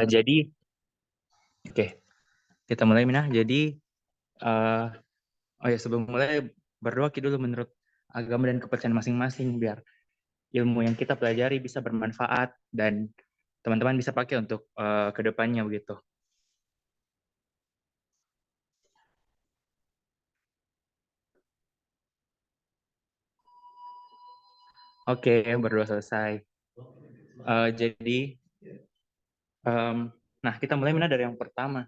Jadi, oke, kita mulai Minah. Jadi, eh, oh ya sebelum mulai berdoa kita dulu menurut agama dan kepercayaan masing-masing biar ilmu yang kita pelajari bisa bermanfaat dan teman-teman bisa pakai untuk kedepannya begitu. Oke, berdoa selesai. Jadi, em, nah kita mulai Minah dari yang pertama.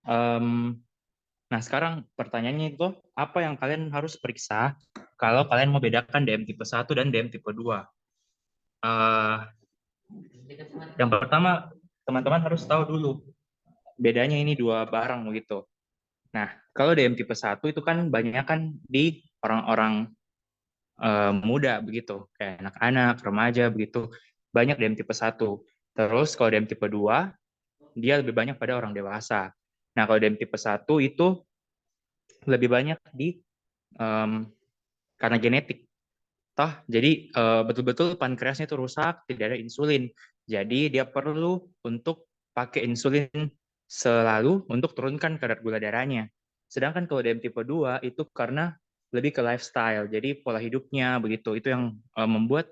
Em, nah sekarang pertanyaannya itu apa yang kalian harus periksa kalau kalian mau bedakan DM tipe 1 dan DM tipe 2? Eh, yang pertama, teman-teman harus tahu dulu bedanya ini dua barang begitu. Nah, kalau DM tipe 1 itu kan banyak kan di orang-orang muda begitu, kayak anak-anak, remaja begitu. Banyak DM tipe 1. Terus kalau DM tipe 2, dia lebih banyak pada orang dewasa. Nah, kalau DM tipe 1 itu lebih banyak di em, karena genetik. Toh, jadi betul-betul pankreasnya itu rusak, tidak ada insulin. Jadi dia perlu untuk pakai insulin selalu untuk turunkan kadar gula darahnya. Sedangkan kalau DM tipe 2 itu karena lebih ke lifestyle, jadi pola hidupnya begitu. Itu yang membuat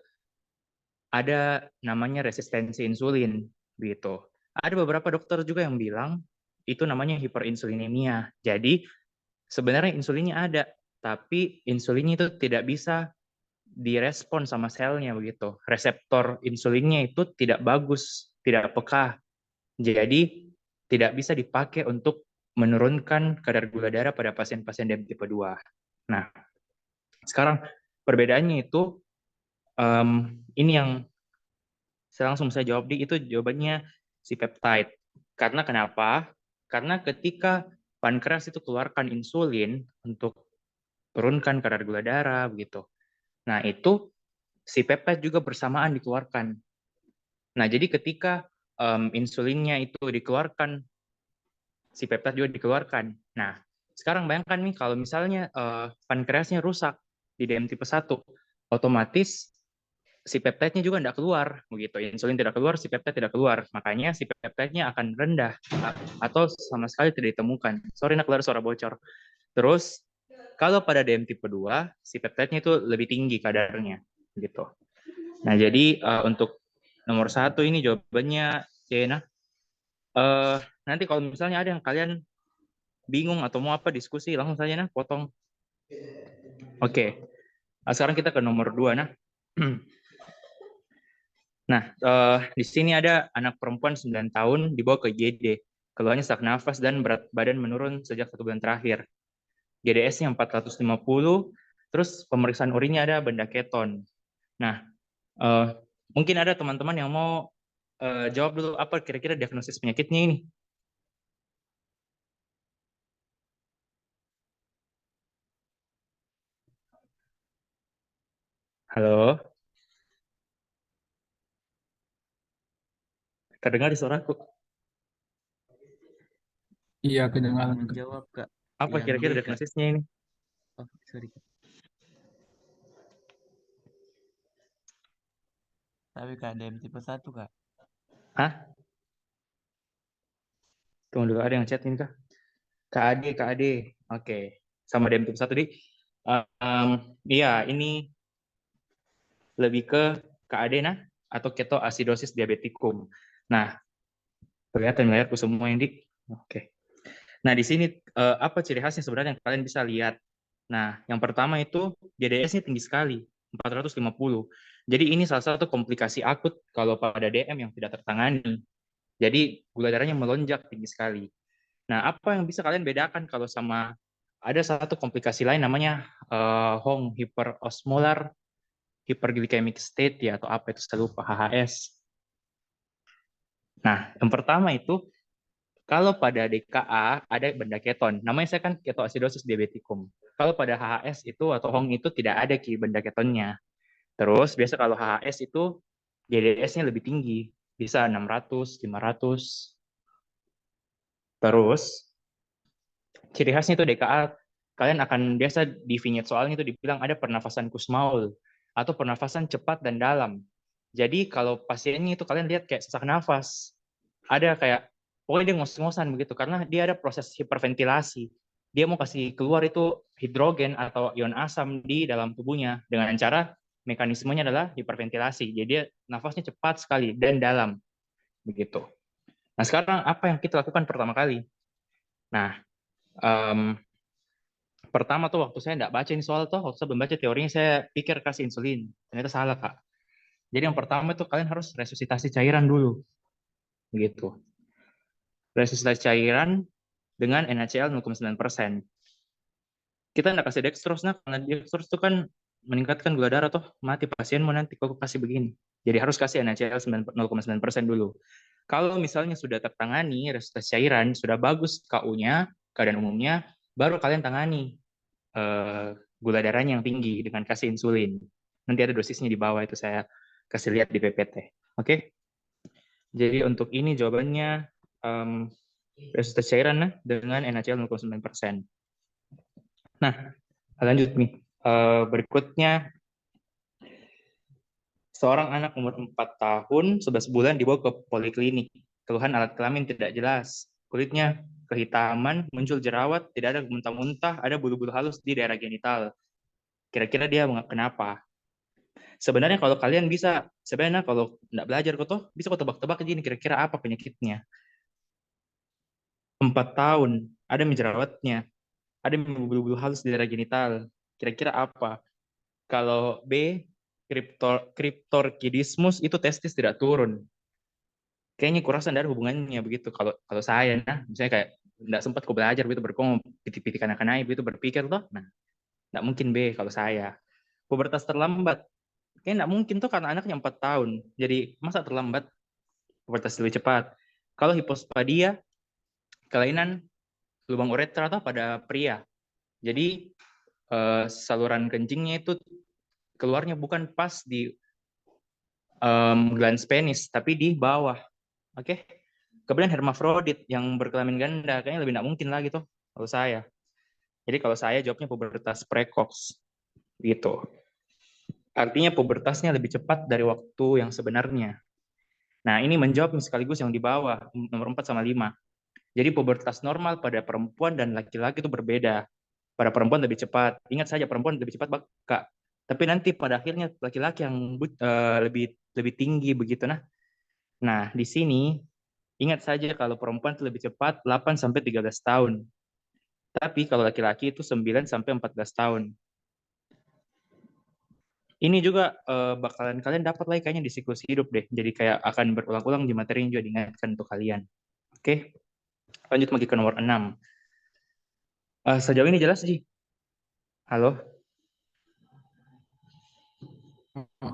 ada namanya resistensi insulin gitu. Ada beberapa dokter juga yang bilang itu namanya hiperinsulinemia. Jadi sebenarnya insulinnya ada, tapi insulinnya itu tidak bisa direspon sama selnya begitu. Reseptor insulinnya itu tidak bagus, tidak peka. Jadi tidak bisa dipakai untuk menurunkan kadar gula darah pada pasien-pasien DM tipe 2. Nah, sekarang perbedaannya itu ini yang saya langsung saya jawab di itu jawabannya si peptide. Karena kenapa? Karena ketika pankreas itu keluarkan insulin untuk turunkan kadar gula darah begitu. Nah, itu si peptide juga bersamaan dikeluarkan. Nah, jadi ketika insulinnya itu dikeluarkan, si peptide juga dikeluarkan. Nah, sekarang bayangkan nih kalau misalnya pankreasnya rusak di DM tipe 1, otomatis si peptide-nya juga tidak keluar begitu. Insulin tidak keluar, si peptide tidak keluar. Makanya si peptide-nya akan rendah atau sama sekali tidak ditemukan. Sorry nak keluar suara bocor. Terus kalau pada DM tipe 2, si peptide-nya itu lebih tinggi kadarnya gitu. Nah, jadi untuk nomor satu ini jawabannya Cena. Nanti kalau misalnya ada yang kalian bingung atau mau apa diskusi, langsung saja nah potong. Oke, sekarang kita ke nomor dua nah. Nah, di sini ada anak perempuan 9 tahun dibawa ke IGD. Keluhannya sesak nafas dan berat badan menurun sejak 1 bulan terakhir. GDS-nya 450, terus pemeriksaan urinnya ada benda keton. Nah, eh, mungkin ada teman-teman yang mau jawab dulu apa kira-kira diagnosis penyakitnya ini. Halo, terdengar di suaraku. Iya, Yang kedengaran, Kak. jawab Kak, Apa yang kira-kira D Kak. diagnosisnya ini? Oh sorry Kak. Tapi Kak DM tipe 1 Kak. Hah? Tunggu dulu, ada yang chat ini kah? Kak Ade, Kak Ade. Oke, sama DM tipe 1 di. Iya, ini lebih ke Kak Ade nah, atau ketoacidosis diabetikum. Nah, kelihatan layarku semua ini. Oke. Nah, di sini apa ciri khasnya sebenarnya yang kalian bisa lihat? Nah, yang pertama itu GDS-nya tinggi sekali, 450. Jadi ini salah satu komplikasi akut kalau pada DM yang tidak tertangani. Jadi gula darahnya melonjak tinggi sekali. Nah, apa yang bisa kalian bedakan kalau sama ada satu komplikasi lain namanya HONG, hyperosmolar hyperglycemic state ya atau apa itu saya lupa HHS. Nah, yang pertama itu kalau pada DKA ada benda keton, namanya saya kan ketoacidosis diabeticum. Kalau pada HHS itu atau HONG itu tidak ada benda ketonnya. Terus biasa kalau HHS itu GDS-nya lebih tinggi, bisa 600, 500. Terus ciri khasnya itu DKA, kalian akan biasa di vignette soalnya itu dibilang ada pernafasan kusmaul atau pernafasan cepat dan dalam. Jadi kalau pasiennya itu kalian lihat kayak sesak nafas, ada kayak pokoknya dia ngos-ngosan begitu karena dia ada proses hiperventilasi. Dia mau kasih keluar itu hidrogen atau ion asam di dalam tubuhnya dengan cara mekanismenya adalah hiperventilasi. Jadi dia nafasnya cepat sekali dan dalam begitu. Nah, sekarang apa yang kita lakukan pertama kali? Nah, pertama tuh waktu saya nggak baca ini soal tuh, waktu saya membaca teorinya saya pikir kasih insulin. Ternyata salah, Kak. Jadi yang pertama itu kalian harus resusitasi cairan dulu. Gitu. Resusitasi cairan dengan NaCl 0,9%. Kita nggak kasih dextrose, nah, karena dextrose itu kan meningkatkan gula darah tuh, mati pasien mau nanti kalau kasih begini. Jadi harus kasih NaCl 0,9% dulu. Kalau misalnya sudah tertangani resusitasi cairan, sudah bagus KU-nya, keadaan umumnya, baru kalian tangani gula darahnya yang tinggi dengan kasih insulin. Nanti ada dosisnya di bawah itu saya kasih lihat di PPT. Oke? Jadi untuk ini jawabannya resusitasi cairan dengan NaCl 0,9%. Nah, lanjut nih. Berikutnya, seorang anak umur 4 tahun, 11 bulan dibawa ke poliklinik. Keluhan alat kelamin tidak jelas. Kulitnya kehitaman, muncul jerawat, tidak ada muntah-muntah, ada bulu-bulu halus di daerah genital. Kira-kira dia kenapa? Sebenarnya kalau kalian bisa, sebenarnya kalau nggak belajar kok tuh, bisa kok tebak-tebak aja ini kira-kira apa penyakitnya. 4 tahun, ada jerawatnya, ada bulu-bulu halus di daerah genital. Kira-kira apa? Kalau B, Cryptorchidismus itu testis tidak turun. Kayaknya kurasa ada hubungannya begitu. Kalau kalau saya, nah, misalnya kayak nggak sempat ku belajar begitu berkong pitik-pitik anak-anak begitu berpikir tuh, nah, nggak mungkin B kalau saya. Pubertas terlambat, kayaknya nggak mungkin tuh karena anaknya 4 tahun. Jadi masa terlambat, pubertas lebih cepat. Kalau hipospadia, kelainan lubang uretra atau pada pria. Jadi saluran kencingnya itu keluarnya bukan pas di glans penis, tapi di bawah. Oke. Kemudian hermafrodit yang berkelamin ganda, kayaknya lebih tidak mungkin lagi tuh kalau saya. Jadi kalau saya jawabnya pubertas precox. Gitu. Artinya pubertasnya lebih cepat dari waktu yang sebenarnya. Nah, ini menjawab sekaligus yang di bawah, nomor 4 sama 5. Jadi pubertas normal pada perempuan dan laki-laki itu berbeda. Pada perempuan lebih cepat. Ingat saja perempuan lebih cepat, Kak. Tapi nanti pada akhirnya laki-laki yang lebih lebih tinggi begitu nah. Nah, di sini ingat saja kalau perempuan itu lebih cepat 8 sampai 13 tahun. Tapi kalau laki-laki itu 9 sampai 14 tahun. Ini juga bakalan kalian dapat lagi kayaknya di siklus hidup deh. Jadi kayak akan berulang-ulang di materi yang juga diingatkan untuk kalian. Oke, lanjut lagi ke nomor 6. Sejauh ini jelas, Ji? Halo?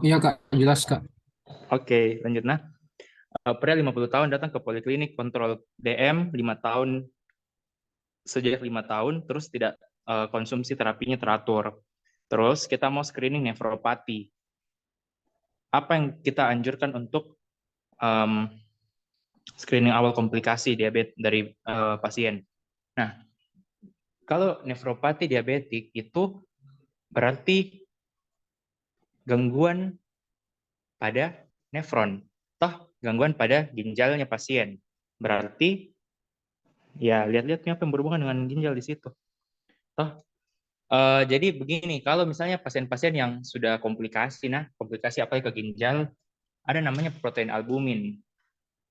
Iya Kak, jelas Kak. Oke, lanjut nah. Pria 50 tahun datang ke poliklinik kontrol DM 5 tahun, sejak 5 tahun, terus tidak konsumsi terapinya teratur. Terus kita mau screening nefropati. Apa yang kita anjurkan untuk screening awal komplikasi diabetes dari pasien? Nah, kalau nefropati diabetik itu berarti gangguan pada nefron, toh gangguan pada ginjalnya pasien. Berarti ya lihat-lihat apa yang berhubungan dengan ginjal di situ. Toh jadi begini, kalau misalnya pasien-pasien yang sudah komplikasi, nah komplikasi apa ke ginjal, ada namanya protein albumin.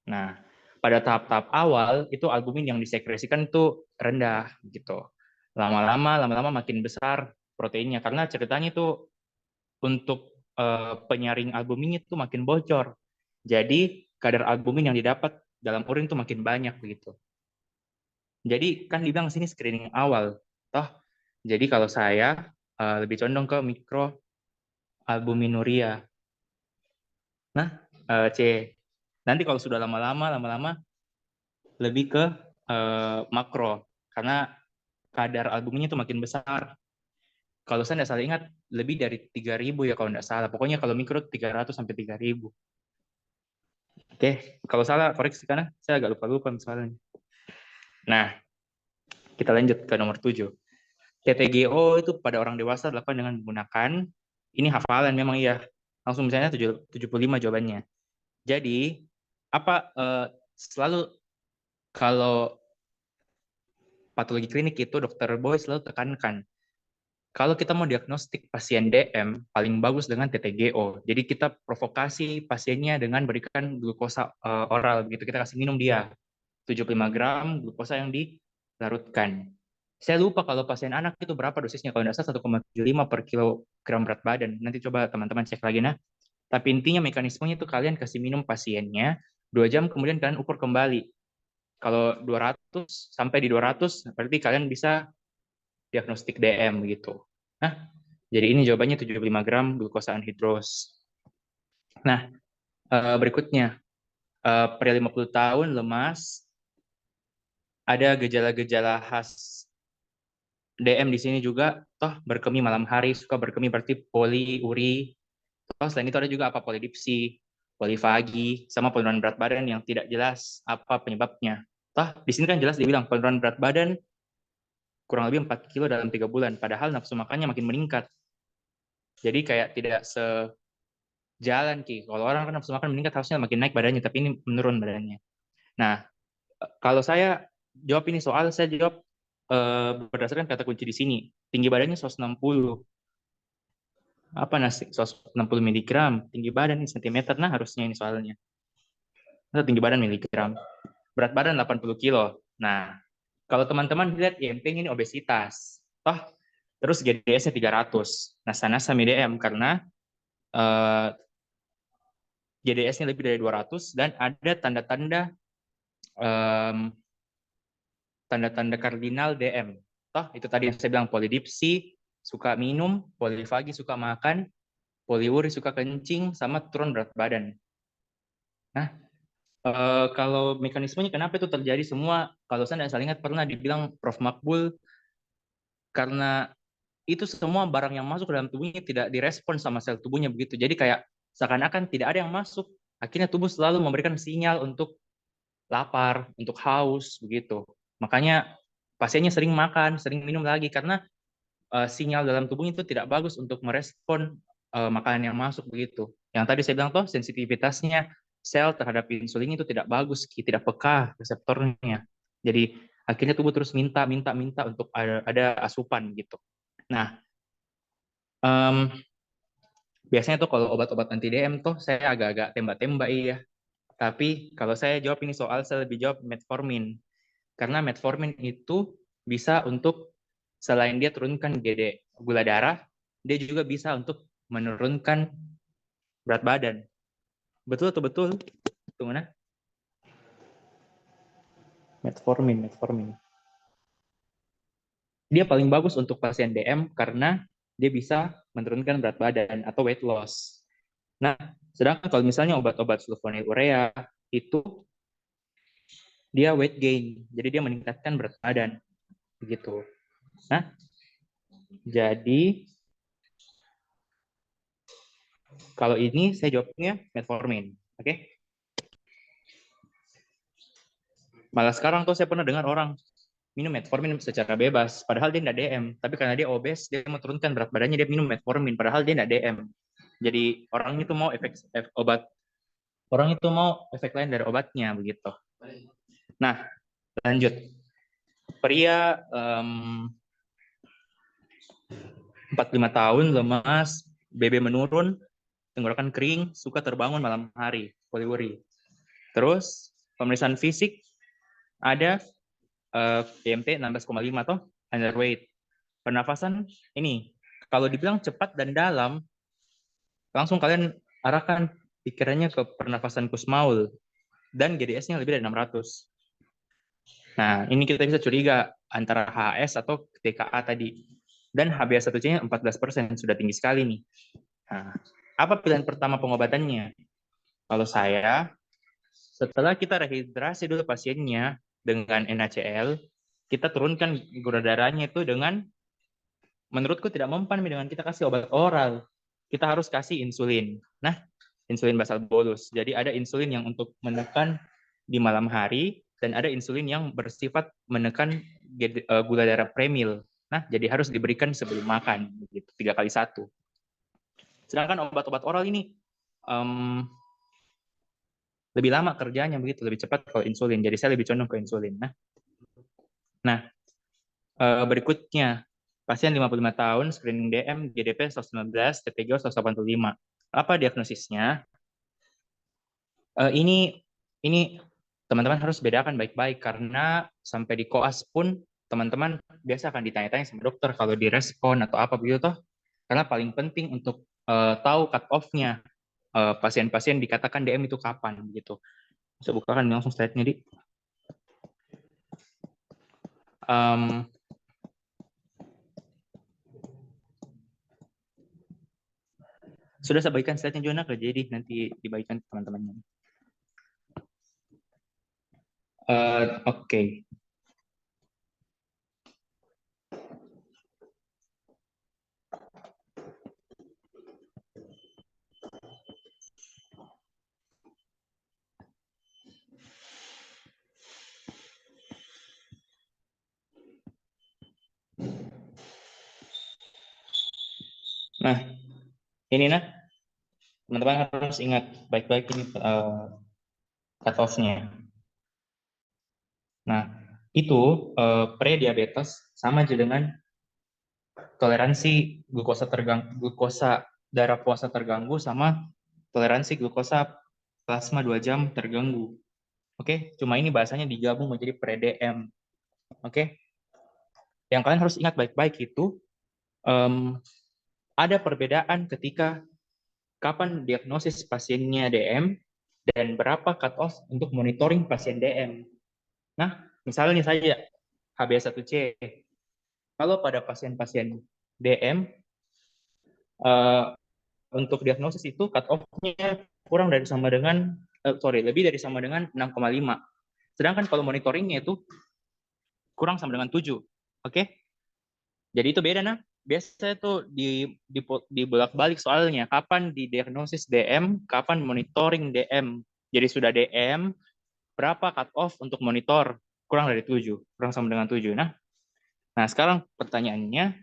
Nah, pada tahap-tahap awal itu albumin yang disekresikan itu rendah gitu. Lama-lama makin besar proteinnya karena ceritanya itu untuk penyaring albuminnya itu makin bocor. Jadi kadar albumin yang didapat dalam urin itu makin banyak begitu. Jadi kan dibilang sini screening awal, toh. Jadi kalau saya lebih condong ke mikroalbuminuria. Nah, C. Nanti kalau sudah lama-lama lebih ke makro karena kadar albuminnya itu makin besar. Kalau saya tidak salah ingat lebih dari 3.000 ya kalau tidak salah. Pokoknya kalau mikro 300 sampai 3.000. Oke, kalau salah koreksi karena saya agak lupa-lupa misalnya. Nah, kita lanjut ke nomor 7. TTGO itu pada orang dewasa dilakukan dengan menggunakan, ini hafalan memang ya, Langsung misalnya 75 jawabannya. Jadi, selalu kalau patologi klinik itu dokter Boy selalu tekankan, kalau kita mau diagnostik pasien DM, paling bagus dengan TTGO. Jadi kita provokasi pasiennya dengan berikan glukosa oral, begitu kita kasih minum dia 75 gram glukosa yang dilarutkan. Saya lupa kalau pasien anak itu berapa dosisnya, kalau tidak salah 1,75 per kilogram berat badan. Nanti coba teman-teman cek lagi nah. Tapi intinya mekanismenya itu kalian kasih minum pasiennya 2 jam, kemudian kalian ukur kembali. Kalau 200 sampai di 200 berarti kalian bisa diagnostik DM gitu. Nah, jadi ini jawabannya 75 gram glukosa anhidros. Nah, berikutnya, pria 50 tahun, lemas, ada gejala-gejala khas DM di sini juga, toh berkemih malam hari, suka berkemih berarti poliuri. Toh selain itu ada juga apa polidipsi, polifagi, sama penurunan berat badan yang tidak jelas apa penyebabnya. Toh di sini kan jelas dibilang penurunan berat badan kurang lebih 4 kilo dalam 3 bulan, padahal nafsu makannya makin meningkat. Jadi kayak tidak sejalan, Ki. Kalau orang kan nafsu makan meningkat harusnya makin naik badannya, tapi ini menurun badannya. Nah, kalau saya jawab ini soal, saya jawab berdasarkan kata kunci di sini. Tinggi badannya 160. Apa nasi? 160 miligram. Tinggi badan ini sentimeter, nah harusnya ini soalnya. Nah, tinggi badan miligram. Berat badan 80 kilo. Nah, kalau teman-teman lihat IMP ini obesitas. Toh, terus GDS-nya 300. Nah, sana sama DM karena GDS-nya lebih dari 200 dan ada tanda-tanda kardinal DM. Toh, itu tadi yang saya bilang polidipsi, suka minum, polifagi, suka makan, poliuri, suka kencing, sama turun berat badan. Nah, kalau mekanismenya kenapa itu terjadi semua, kalau saya tidak salah ingat pernah dibilang Prof. Makbul, karena itu semua barang yang masuk ke dalam tubuhnya tidak direspon sama sel tubuhnya begitu. Jadi kayak seakan-akan tidak ada yang masuk. Akhirnya tubuh selalu memberikan sinyal untuk lapar, untuk haus, begitu. Makanya pasiennya sering makan, sering minum lagi, karena sinyal dalam tubuhnya itu tidak bagus untuk merespon makanan yang masuk begitu. Yang tadi saya bilang tuh sensitivitasnya sel terhadap insulin itu tidak bagus, tidak peka reseptornya. Jadi akhirnya tubuh terus minta untuk ada asupan gitu. Nah, biasanya tuh kalau obat-obat anti DM tuh saya agak-agak tembak-tembak ya. Tapi kalau saya jawab ini soal, saya lebih jawab metformin. Karena metformin itu bisa untuk selain dia turunkan gula darah, dia juga bisa untuk menurunkan berat badan. Betul atau betul? Tunggu nah. Metformin. Dia paling bagus untuk pasien DM karena dia bisa menurunkan berat badan atau weight loss. Nah, sedangkan kalau misalnya obat-obat sulfonylurea itu dia weight gain, jadi dia meningkatkan berat badan, begitu. Nah, jadi kalau ini saya jawabnya metformin, oke? Malah sekarang tuh saya pernah dengar orang minum metformin secara bebas, padahal dia tidak DM, tapi karena dia obes, dia mau turunkan berat badannya, dia minum metformin, padahal dia tidak DM. Jadi orang itu mau efek lain dari obatnya begitu. Nah, lanjut. Pria 45 tahun, lemas, BB menurun, tenggorokan kering, suka terbangun malam hari, poliuri. Terus pemeriksaan fisik ada IMT 16,5 toh, underweight. Pernafasan ini kalau dibilang cepat dan dalam, langsung kalian arahkan pikirannya ke pernafasan Kussmaul dan GDS-nya lebih dari 600. Nah, ini kita bisa curiga antara HS atau TKA tadi. Dan HbA1c-nya 14%, sudah tinggi sekali nih. Nah, apa pilihan pertama pengobatannya? Kalau saya, setelah kita rehidrasi dulu pasiennya dengan NaCl, kita turunkan gula darahnya itu dengan, menurutku tidak mempan dengan kita kasih obat oral. Kita harus kasih insulin. Nah, insulin basal bolus. Jadi ada insulin yang untuk menekan di malam hari, dan ada insulin yang bersifat menekan gula darah premil. Nah, jadi harus diberikan sebelum makan, gitu, 3 kali 1. Sedangkan obat-obat oral ini em, lebih lama kerjanya begitu, lebih cepat kalau insulin. Jadi saya lebih condong ke insulin. Nah, berikutnya pasien 55 tahun, screening DM, GDP 119, TPGO 185. Apa diagnosisnya? Ini teman-teman harus bedakan baik-baik karena sampai di koas pun teman-teman biasa akan ditanya-tanya sama dokter kalau direspon atau apa begitu toh. Karena paling penting untuk tahu cut off-nya pasien-pasien dikatakan DM itu kapan begitu. Saya bukakan langsung slide-nya di. Um, sudah saya bagikan slide-nya juga nak, jadi nanti dibagikan ke teman-temannya. Oke. Nah, ini nah, teman-teman harus ingat baik-baik ini cut off-nya. Nah, itu pre-diabetes sama aja dengan toleransi glukosa terganggu, glukosa darah puasa terganggu sama toleransi glukosa plasma 2 jam terganggu. Oke, cuma ini bahasanya digabung menjadi pre-DM. Oke. Yang kalian harus ingat baik-baik itu ada perbedaan ketika kapan diagnosis pasiennya DM dan berapa cut off untuk monitoring pasien DM. Nah, misalnya saja HbA1c. Kalau pada pasien-pasien DM, untuk diagnosis itu cut off-nya kurang dari sama dengan, lebih dari sama dengan 6,5. Sedangkan kalau monitoringnya itu kurang sama dengan 7. Oke? Jadi itu beda, nah. Biasanya tuh di bolak-balik soalnya. Kapan didiagnosis DM, kapan monitoring DM. Jadi sudah DM, berapa cut off untuk monitor? Kurang dari 7. Kurang sama dengan 7. Nah sekarang pertanyaannya,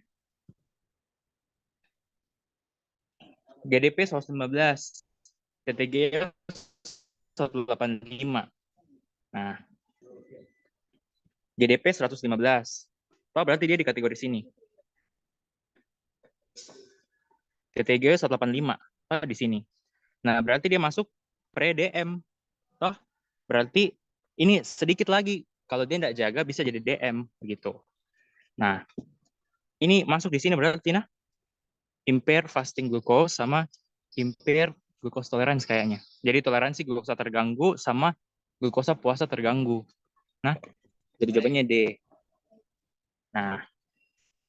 GDP 115, TTG 185. Nah, GDP 115. Oh, berarti dia di kategori sini. TTG 185. Oh, di sini. Nah, berarti dia masuk pre-DM. Toh, berarti ini sedikit lagi. Kalau dia tidak jaga, bisa jadi DM. Begitu. Nah, ini masuk di sini berarti, nah, impair fasting glucose sama impair glucose tolerance kayaknya. Jadi toleransi glukosa terganggu sama glukosa puasa terganggu. Nah, jadi jawabannya D. Nah,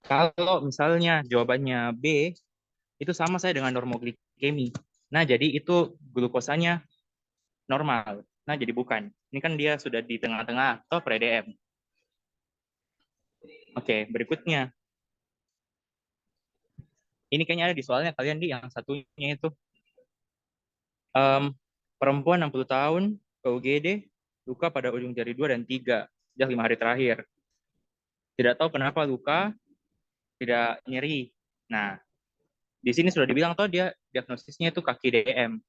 kalau misalnya jawabannya B, itu sama saya dengan normoglikemi. Nah, jadi itu glukosanya normal. Nah, jadi bukan. Ini kan dia sudah di tengah-tengah atau pre-DM. Oke, berikutnya. Ini kayaknya ada di soalnya kalian di yang satunya itu. Perempuan 60 tahun, UGD, luka pada ujung jari 2 dan 3 sejak 5 hari terakhir. Tidak tahu kenapa luka, tidak nyeri. Nah, di sini sudah dibilang toh dia diagnosisnya itu kaki DM.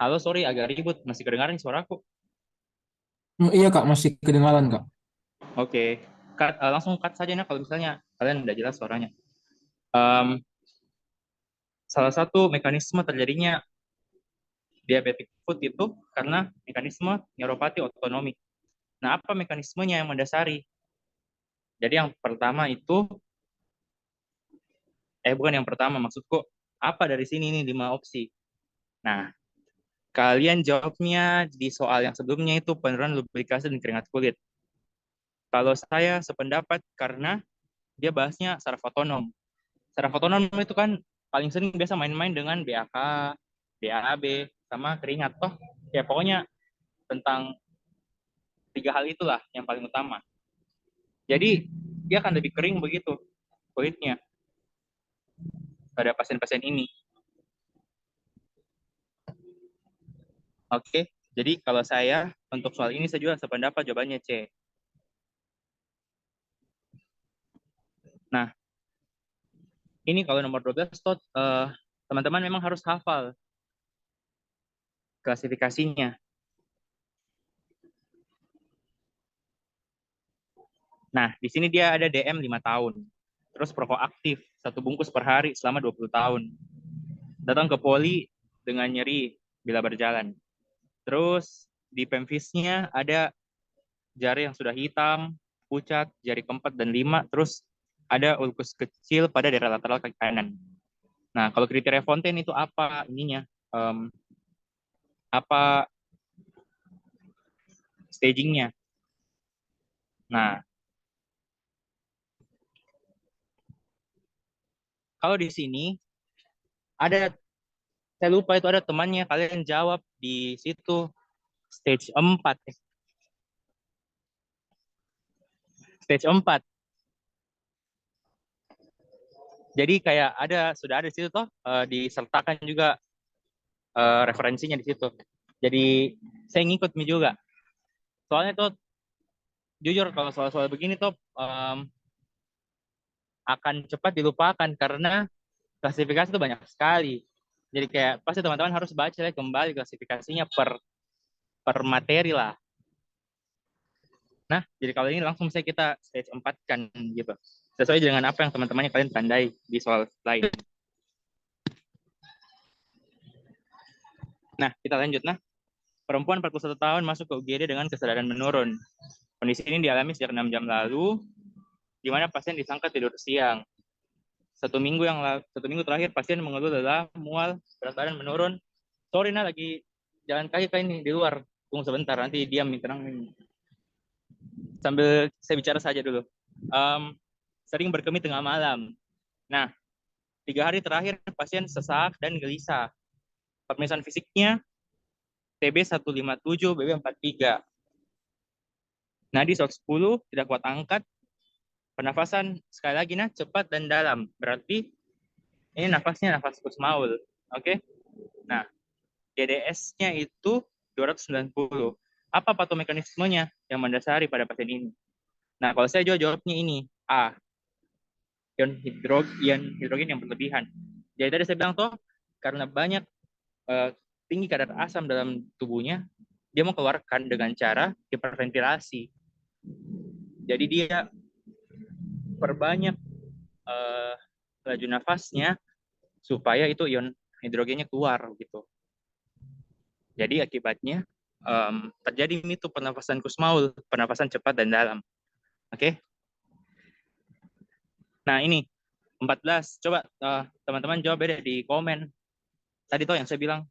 Halo, sorry agak ribut, masih kedengaran suaraku? Iya Kak, masih kedengaran Kak. Oke, langsung cut saja nah kalau misalnya kalian udah jelas suaranya. Um, Salah satu mekanisme terjadinya diabetic foot itu karena mekanisme neuropati otonomik. Nah, apa mekanismenya yang mendasari? Jadi yang pertama itu, bukan yang pertama, maksudku, apa dari sini nih 5 opsi? Nah, kalian jawabnya di soal yang sebelumnya itu penurunan lubrikasi dan keringat kulit. Kalau saya sependapat karena dia bahasnya saraf otonom. Saraf otonom itu kan paling sering biasa main-main dengan BAK, BAB, sama keringat. Toh, ya pokoknya tentang 3 hal itulah yang paling utama. Jadi, dia akan lebih kering begitu kulitnya pada pasien-pasien ini. Oke, jadi kalau saya untuk soal ini saya juga sependapat jawabannya C. Nah, ini kalau nomor 12 tot, teman-teman memang harus hafal. klasifikasinya. Nah, di sini dia ada DM 5 tahun. Terus perokok aktif, 1 bungkus per hari selama 20 tahun. Datang ke poli dengan nyeri bila berjalan. Terus di pemvisnya ada jari yang sudah hitam, pucat, jari keempat dan 5, terus ada ulkus kecil pada daerah lateral kaki kanan. Nah, kalau kriteria Fontaine itu apa ininya? Apa stagingnya? Nah, kalau di sini ada, saya lupa itu ada temannya, kalian jawab di situ stage 4. Stage 4. Jadi kayak sudah ada di situ toh, disertakan juga referensinya di situ. Jadi saya ngikut Mi juga. Soalnya tuh jujur kalau soal-soal begini tuh akan cepat dilupakan karena klasifikasi itu banyak sekali. Jadi kayak pasti teman-teman harus baca ya kembali klasifikasinya per materi lah. Nah, jadi kalau ini langsung saya kita stage 4 kan gitu. Sesuai dengan apa yang teman-temannya kalian tandai di soal lain. Nah, kita lanjut. Nah, perempuan 41 tahun masuk ke UGD dengan kesadaran menurun. Kondisi ini dialami sejak 6 jam lalu, di mana pasien disangka tidur siang. 1 minggu terakhir pasien mengeluh lelah, mual, berat badan menurun. Sorry nah lagi jalan kaki kayak ini di luar. Tunggu sebentar nanti diam tenang. Sambil saya bicara saja dulu. Sering berkemih tengah malam. Nah, 3 hari terakhir pasien sesak dan gelisah. Pemeriksaan fisiknya TB 157, BB 43. Nadi 110, tidak kuat angkat. Pernafasan sekali lagi cepat dan dalam. Berarti ini nafasnya nafas kusmaul. Oke. Nah, GDS-nya itu 290. Apa patomekanismenya yang mendasari pada pasien ini? Nah, kalau saya jawabnya ini A. Ion hidrogen yang berlebihan. Jadi tadi saya bilang tuh karena banyak tinggi kadar asam dalam tubuhnya, dia mau keluarkan dengan cara hiperventilasi. Jadi dia perbanyak laju nafasnya supaya itu ion hidrogennya keluar gitu. Jadi akibatnya terjadi itu pernafasan kusmaul, pernafasan cepat dan dalam. Oke? Nah ini 14. Coba teman-teman jawab beda di komen. Tadi tuh yang saya bilang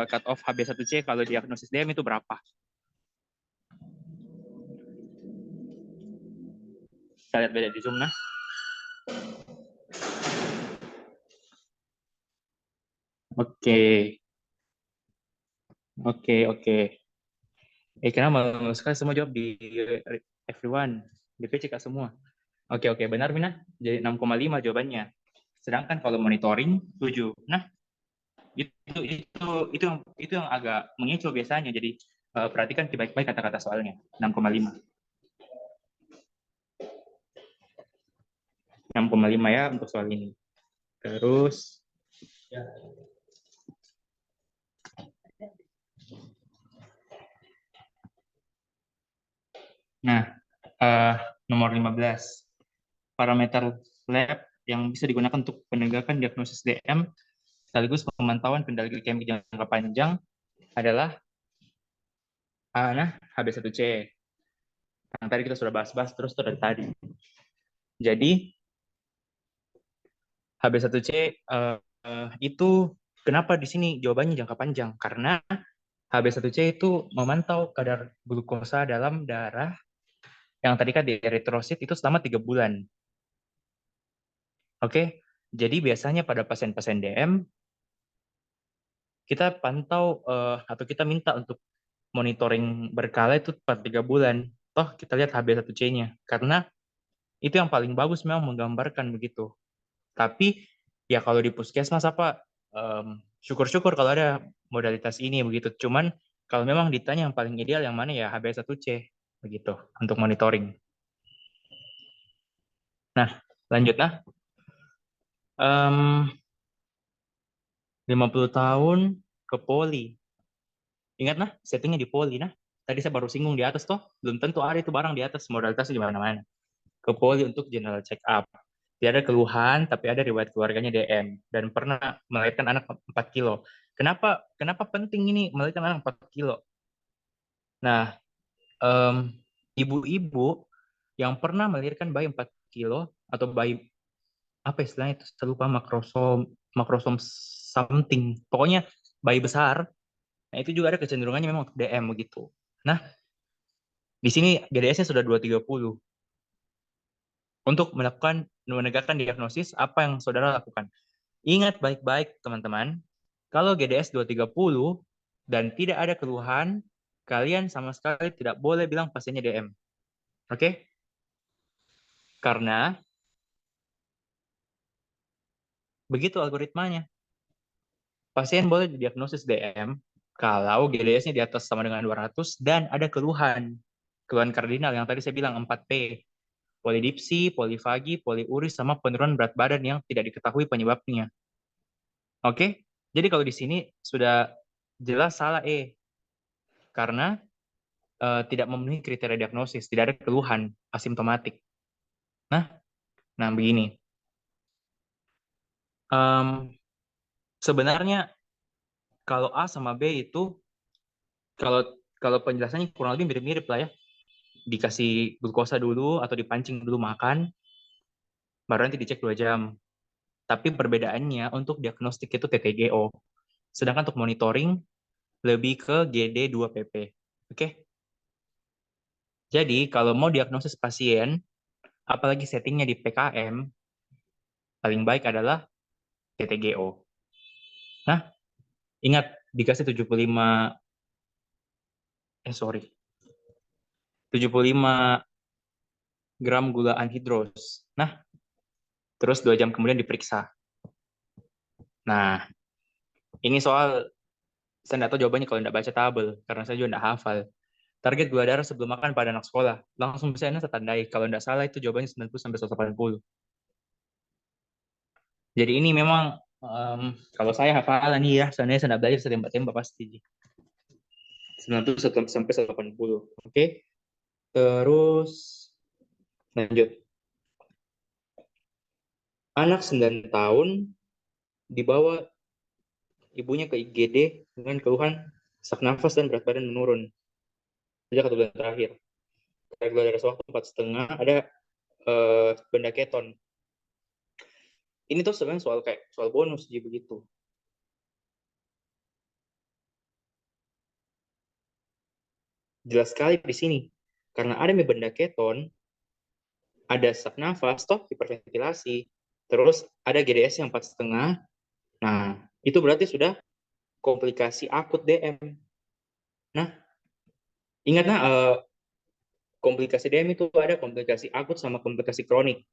cut off HB1C kalau diagnosis DM itu berapa? Kita lihat beda di Zoom nah. Oke. Kenapa malu sekali semua jawab di everyone. DPC Kak semua. Oke, benar Mina. Jadi 6,5 jawabannya. Sedangkan kalau monitoring 7. Nah, itu yang agak mengecoh biasanya. Jadi perhatikan baik-baik kata-kata soalnya. 6,5. 6,5 ya untuk soal ini. Terus nah, nomor 15. Parameter lab yang bisa digunakan untuk penegakan diagnosis DM sekaligus pemantauan kendali glikemik jangka panjang adalah HB1C. Yang tadi kita sudah bahas terus dari tadi. Jadi HB1C itu kenapa di sini jawabannya jangka panjang? Karena HB1C itu memantau kadar glukosa dalam darah yang tadi kan di eritrosit itu selama 3 bulan. Oke, jadi biasanya pada pasien-pasien DM kita pantau atau kita minta untuk monitoring berkala itu per 3 bulan. Toh kita lihat HB1C-nya karena itu yang paling bagus memang menggambarkan begitu. Tapi ya kalau di puskesmas syukur-syukur kalau ada modalitas ini begitu. Cuman kalau memang ditanya yang paling ideal yang mana ya HB1C begitu untuk monitoring. Nah, lanjut 50 tahun ke poli. Ingat nah, settingnya di poli nah. Tadi saya baru singgung di atas toh, belum tentu ada itu barang di atas, modalitasnya di mana-mana. Ke poli untuk general check up. Tidak ada keluhan, tapi ada riwayat keluarganya DM dan pernah melahirkan anak 4 kilo. Kenapa kenapa penting ini melahirkan anak 4 kilo? Nah, ibu-ibu yang pernah melahirkan bayi 4 kilo atau bayi apa istilahnya itu saya lupa makrosom makrosom something. Pokoknya bayi besar. Nah, itu juga ada kecenderungannya memang untuk DM begitu. Nah, di sini GDS-nya sudah 230. Untuk menegakkan diagnosis, apa yang saudara lakukan? Ingat baik-baik, teman-teman. Kalau GDS 230 dan tidak ada keluhan, kalian sama sekali tidak boleh bilang pasiennya DM. Oke? Karena begitu algoritmanya. Pasien boleh didiagnosis DM kalau GDS-nya di atas sama dengan 200 dan ada keluhan. Keluhan kardinal yang tadi saya bilang 4P. Polidipsi, polifagi, poliuris, sama penurunan berat badan yang tidak diketahui penyebabnya. Oke? Jadi kalau di sini sudah jelas salah karena tidak memenuhi kriteria diagnosis, tidak ada keluhan asimptomatik. Nah, begini. Sebenarnya kalau A sama B itu kalau kalau penjelasannya kurang lebih mirip-mirip lah ya. Dikasih glukosa dulu atau dipancing dulu makan, baru nanti dicek 2 jam. Tapi perbedaannya untuk diagnostik itu TTGO. Sedangkan untuk monitoring lebih ke GD2PP. Oke? Jadi kalau mau diagnosis pasien, apalagi settingnya di PKM, paling baik adalah TTGO. Nah, ingat dikasih 75 sorry. 75 gram gula anhidros. Nah, terus 2 jam kemudian diperiksa. Nah, ini soal saya nggak tahu jawabannya kalau nggak baca tabel, karena saya juga nggak hafal. Target gula darah sebelum makan pada anak sekolah. Langsung bisa saya tandai. Kalau nggak salah itu jawabannya 90-180. Jadi ini memang kalau saya hafalan nih ya, seandainya saya nggak belajar, saya tembak-tembak pasti. 90-180. Oke. Terus lanjut. Anak 9 tahun dibawa ibunya ke IGD dengan keluhan sesak nafas dan berat badan menurun sejak 1 bulan terakhir. Gula darah sewaktu 4,5, ada benda keton. Ini tuh sebenarnya soal bonus jadi begitu. Jelas sekali di sini. Karena ada benda keton, ada sesak nafas, toh hiperventilasi, terus ada GDS yang 4,5. Nah, itu berarti sudah komplikasi akut DM. Nah, ingat komplikasi DM itu ada komplikasi akut sama komplikasi kronik.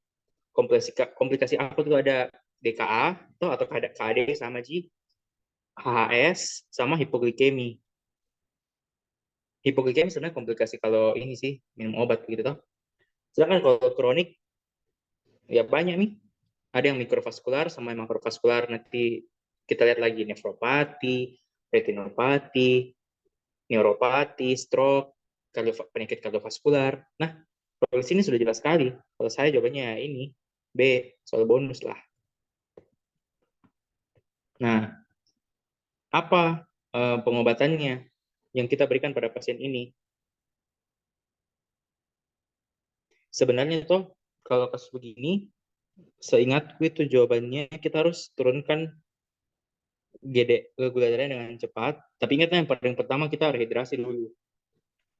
Komplikasi akut itu ada DKA atau KD sama G, HHS sama hipoglikemi. Hipoglikemi sebenarnya komplikasi kalau ini sih minum obat gitu toh. Sedangkan kalau kronik ya banyak nih. Ada yang mikrovaskular sama yang makrovaskular. Nanti kita lihat lagi nefropati, retinopati, neuropati, stroke, penyakit kardiovaskular. Nah, kalau di sini sudah jelas sekali. Kalau saya jawabannya ini B, soal bonus lah. Nah, apa pengobatannya yang kita berikan pada pasien ini? Sebenarnya toh kalau kasus begini, seingatku itu jawabannya kita harus turunkan gula darahnya dengan cepat. Tapi ingatnya yang paling pertama kita rehidrasi dulu.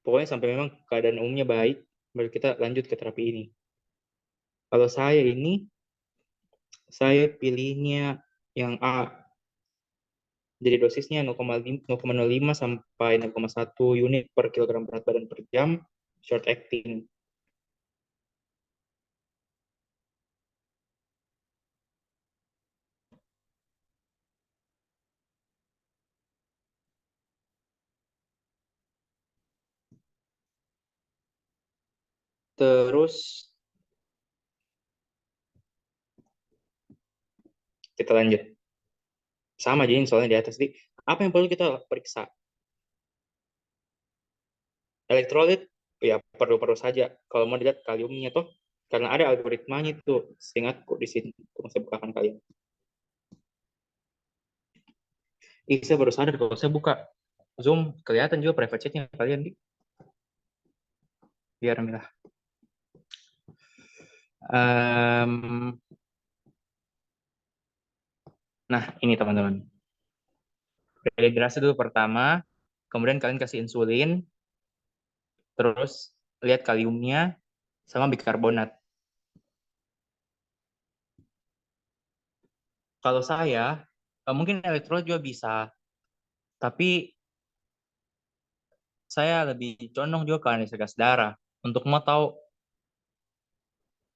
Pokoknya sampai memang keadaan umumnya baik, baru kita lanjut ke terapi ini. Kalau saya pilihnya yang A. Jadi dosisnya 0,05 sampai 0,1 unit per kilogram berat badan per jam, short acting. Terus kita lanjut. Sama jadi soalnya di atas. Apa yang perlu kita periksa? Elektrolit ya perlu-perlu saja. Kalau mau dilihat kaliumnya tuh, karena ada algoritmanya itu, seingatku di sini. Tunggu saya bukakan kalian. Saya baru sadar kalau saya buka Zoom kelihatan juga private chatnya kalian di. Biar milah. Nah, ini teman-teman. Dehidrasi dulu pertama, kemudian kalian kasih insulin, terus lihat kaliumnya sama bikarbonat. Kalau saya, mungkin elektrolit juga bisa, tapi saya lebih condong juga ke analisa gas darah untuk mau tahu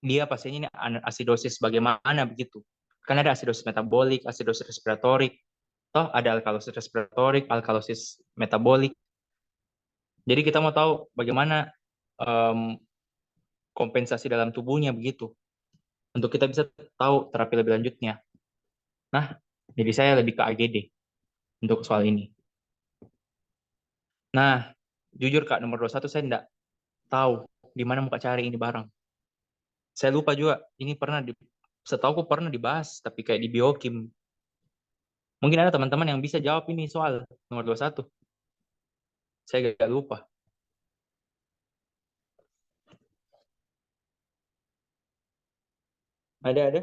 dia pasiennya ini asidosis bagaimana begitu. Kan ada asidosis metabolik, asidosis respiratorik, toh ada alkalosis respiratorik, alkalosis metabolik. Jadi kita mau tahu bagaimana um, kompensasi dalam tubuhnya begitu, untuk kita bisa tahu terapi lebih lanjutnya. Nah, jadi saya lebih ke AGD untuk soal ini. Nah, jujur Kak, nomor 21 saya enggak tahu di mana mau cari ini barang. Saya lupa juga, ini setauku pernah dibahas, tapi kayak di biokim. Mungkin ada teman-teman yang bisa jawab ini soal nomor 21. Saya agak lupa. Ada.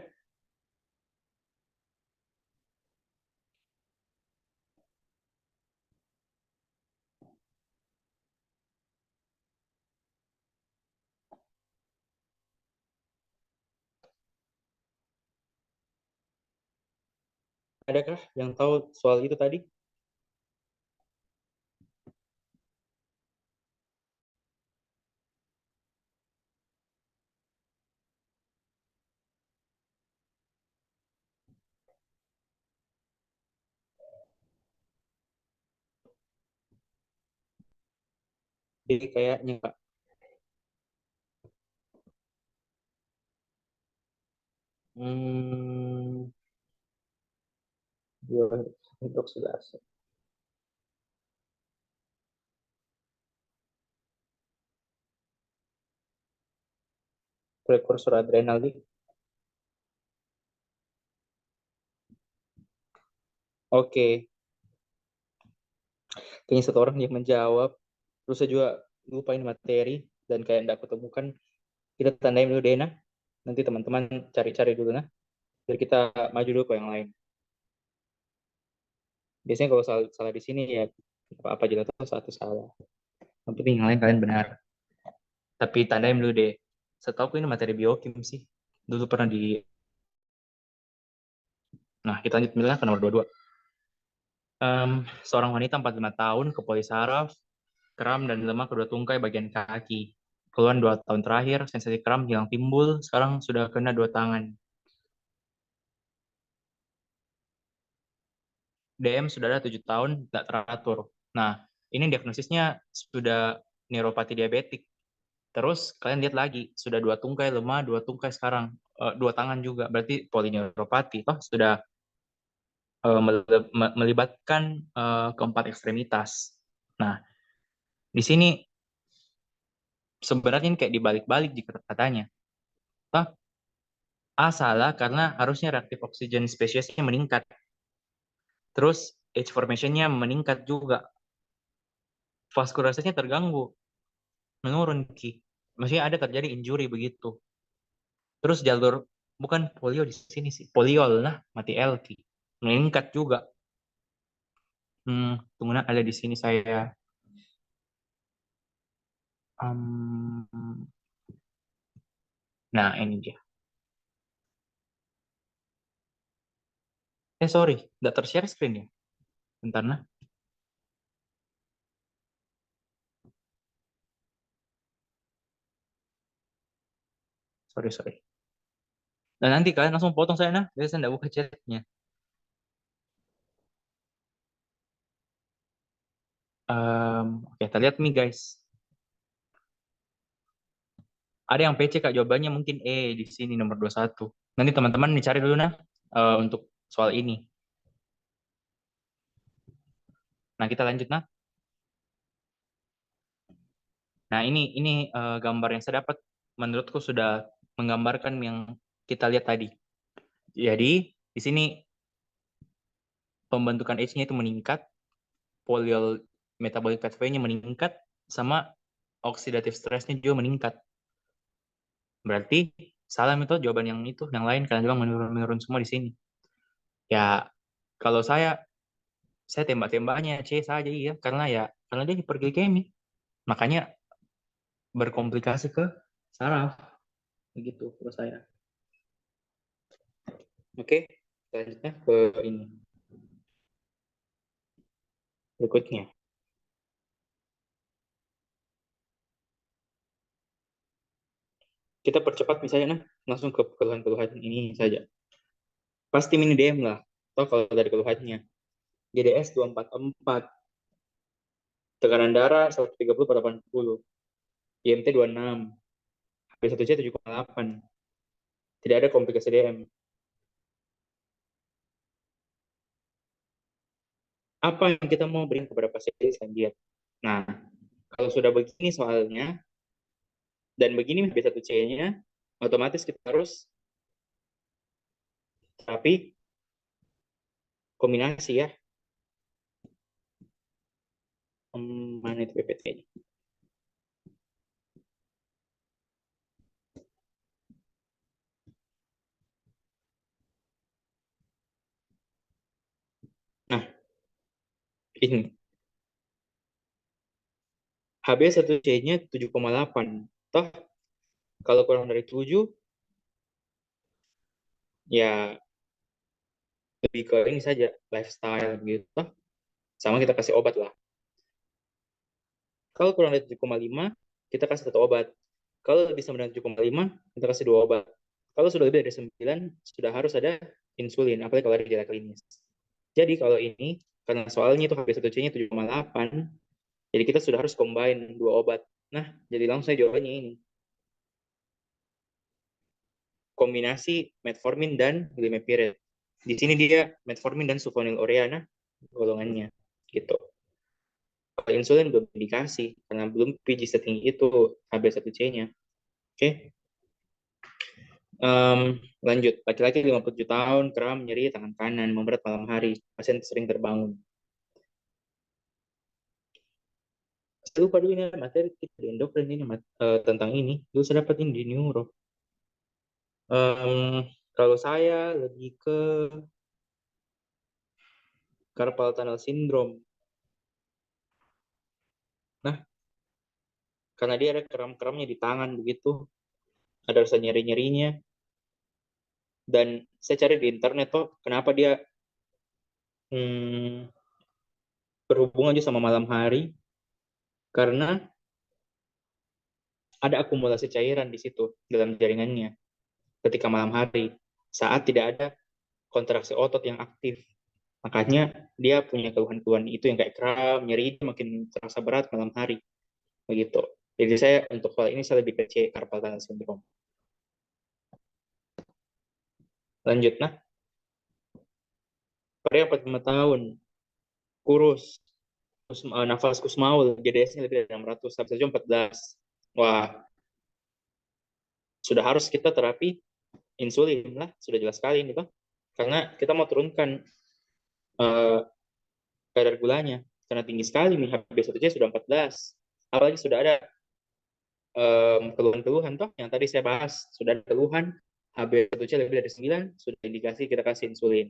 Adakah yang tahu soal itu tadi? Jadi kayaknya Kak. Hmm, hidroksidase. Prekursor adrenalin. Oke. Kayaknya satu orang yang menjawab. Terus saya juga lupain materi dan kayak enggak ketemukan. Kita tandain dulu Dena. Nanti teman-teman cari-cari dulu nah. Biar kita maju dulu ke yang lain. Biasanya kalau salah di sini ya apa aja tahu satu salah. Yang penting yang lain kalian benar. Tapi tandain dulu deh. Setahu ini materi biokim sih. Dulu pernah di. Nah, kita lanjut misalnya ke nomor 22. Seorang wanita 45 tahun ke polisaraf, kram dan lemak kedua tungkai bagian kaki. Keluhan 2 tahun terakhir, sensasi kram hilang timbul, sekarang sudah kena 2 tangan. DM sudah ada 7 tahun, tidak teratur. Nah, ini diagnosisnya sudah neuropati diabetik. Terus kalian lihat lagi, sudah 2 tungkai lemah, 2 tungkai sekarang, 2 tangan juga, berarti polineuropati. Toh sudah melibatkan keempat ekstremitas. Nah, di sini sebenarnya ini kayak dibalik-balik jika katanya. Toh, A salah karena harusnya reaktif oksigen spesiesnya meningkat. Terus age formation-nya meningkat juga. Vaskularisasinya terganggu, menurun Ki. Maksudnya ada terjadi injury begitu. Terus jalur bukan polio di sini sih, poliol nah mati L Ki. Meningkat juga. Tunggu nah, ada di sini saya. Nah ini dia. Sorry, nggak tershare screen ya. Bentar nah. Sorry. Dan nanti kalian langsung potong saya nah, biasa saya nggak buka chatnya. Oke, kita lihat nih guys. Ada yang PC Kak, jawabannya mungkin E di sini nomor 21. Nanti teman-teman dicari dulu nah untuk soal ini. Nah, kita lanjut nah. Nah, ini gambar yang saya dapat menurutku sudah menggambarkan yang kita lihat tadi. Jadi, di sini pembentukan H-nya itu meningkat, polyol metabolic pathway-nya meningkat, sama oxidative stress-nya juga meningkat. Berarti salah itu jawaban yang itu, yang lain karena memang menurun semua di sini. Ya, kalau saya tembak-tembaknya C saja ya, karena dia hiperglikemi. Makanya berkomplikasi ke saraf. Begitu menurut saya. Oke, selanjutnya ke ini. Berikutnya. Kita percepat misalnya, nah, langsung ke keluhan-keluhan ini saja. Pasti mini DM lah. Atau kalau dari keluhannya. GDS 244. Tekanan darah 130/80. IMT 26. HP1C 7,8. Tidak ada komplikasi DM. Apa yang kita mau berikan kepada pasien selain diet? Nah, kalau sudah begini soalnya, dan begini B1C-nya, otomatis kita harus terapi kombinasi ya. Mana itu PPT-nya? Nah, ini. HB1C-nya 7,8. Toh, kalau kurang dari 7, ya lebih ke ini saja, lifestyle gitu. Toh, sama kita kasih obat lah. Kalau kurang dari 7,5, kita kasih 1 obat. Kalau lebih sama dengan 7,5, kita kasih 2 obat. Kalau sudah lebih dari 9, sudah harus ada insulin, apalagi kalau ada gejala klinis. Jadi kalau ini, karena soalnya itu HB1C-nya 7,8, jadi kita sudah harus combine 2 obat. Nah, jadi langsung saja jawabannya ini. Kombinasi metformin dan glimepiride. Di sini dia metformin dan sulfonylurea golongannya. Gitu. Kalau insulin belum dikasih, karena belum PG setinggi itu HB1C-nya. Oke. Lanjut, laki-laki 57 tahun, kram, nyeri tangan kanan, memberat malam hari, pasien sering terbangun. Saya lupa dulu ini materi kita di endokrin ini tentang ini. Dulu saya dapat ini di neuro. Kalau saya lebih ke carpal tunnel syndrome. Nah, karena dia ada kram-kramnya di tangan begitu, ada rasa nyeri-nyerinya. Dan saya cari di internet tuh, kenapa dia berhubungan juga sama malam hari, karena ada akumulasi cairan di situ dalam jaringannya ketika malam hari saat tidak ada kontraksi otot yang aktif. Makanya dia punya keluhan-keluhan itu yang kayak kram, nyeri makin terasa berat malam hari. Begitu. Jadi saya untuk hal ini saya lebih ke carpal tunnel syndrome. Lanjut, nah. Pria 45 tahun, kurus, nafas kusmaul, GDS-nya lebih dari 600, habis itu 14. Wah, sudah harus kita terapi insulin lah, sudah jelas sekali ini, Pak. Karena kita mau turunkan kadar gulanya, karena tinggi sekali nih, HB1C sudah 14. Apalagi sudah ada keluhan-keluhan toh yang tadi saya bahas, sudah ada keluhan HB1C lebih dari 9, sudah indikasi kita kasih insulin.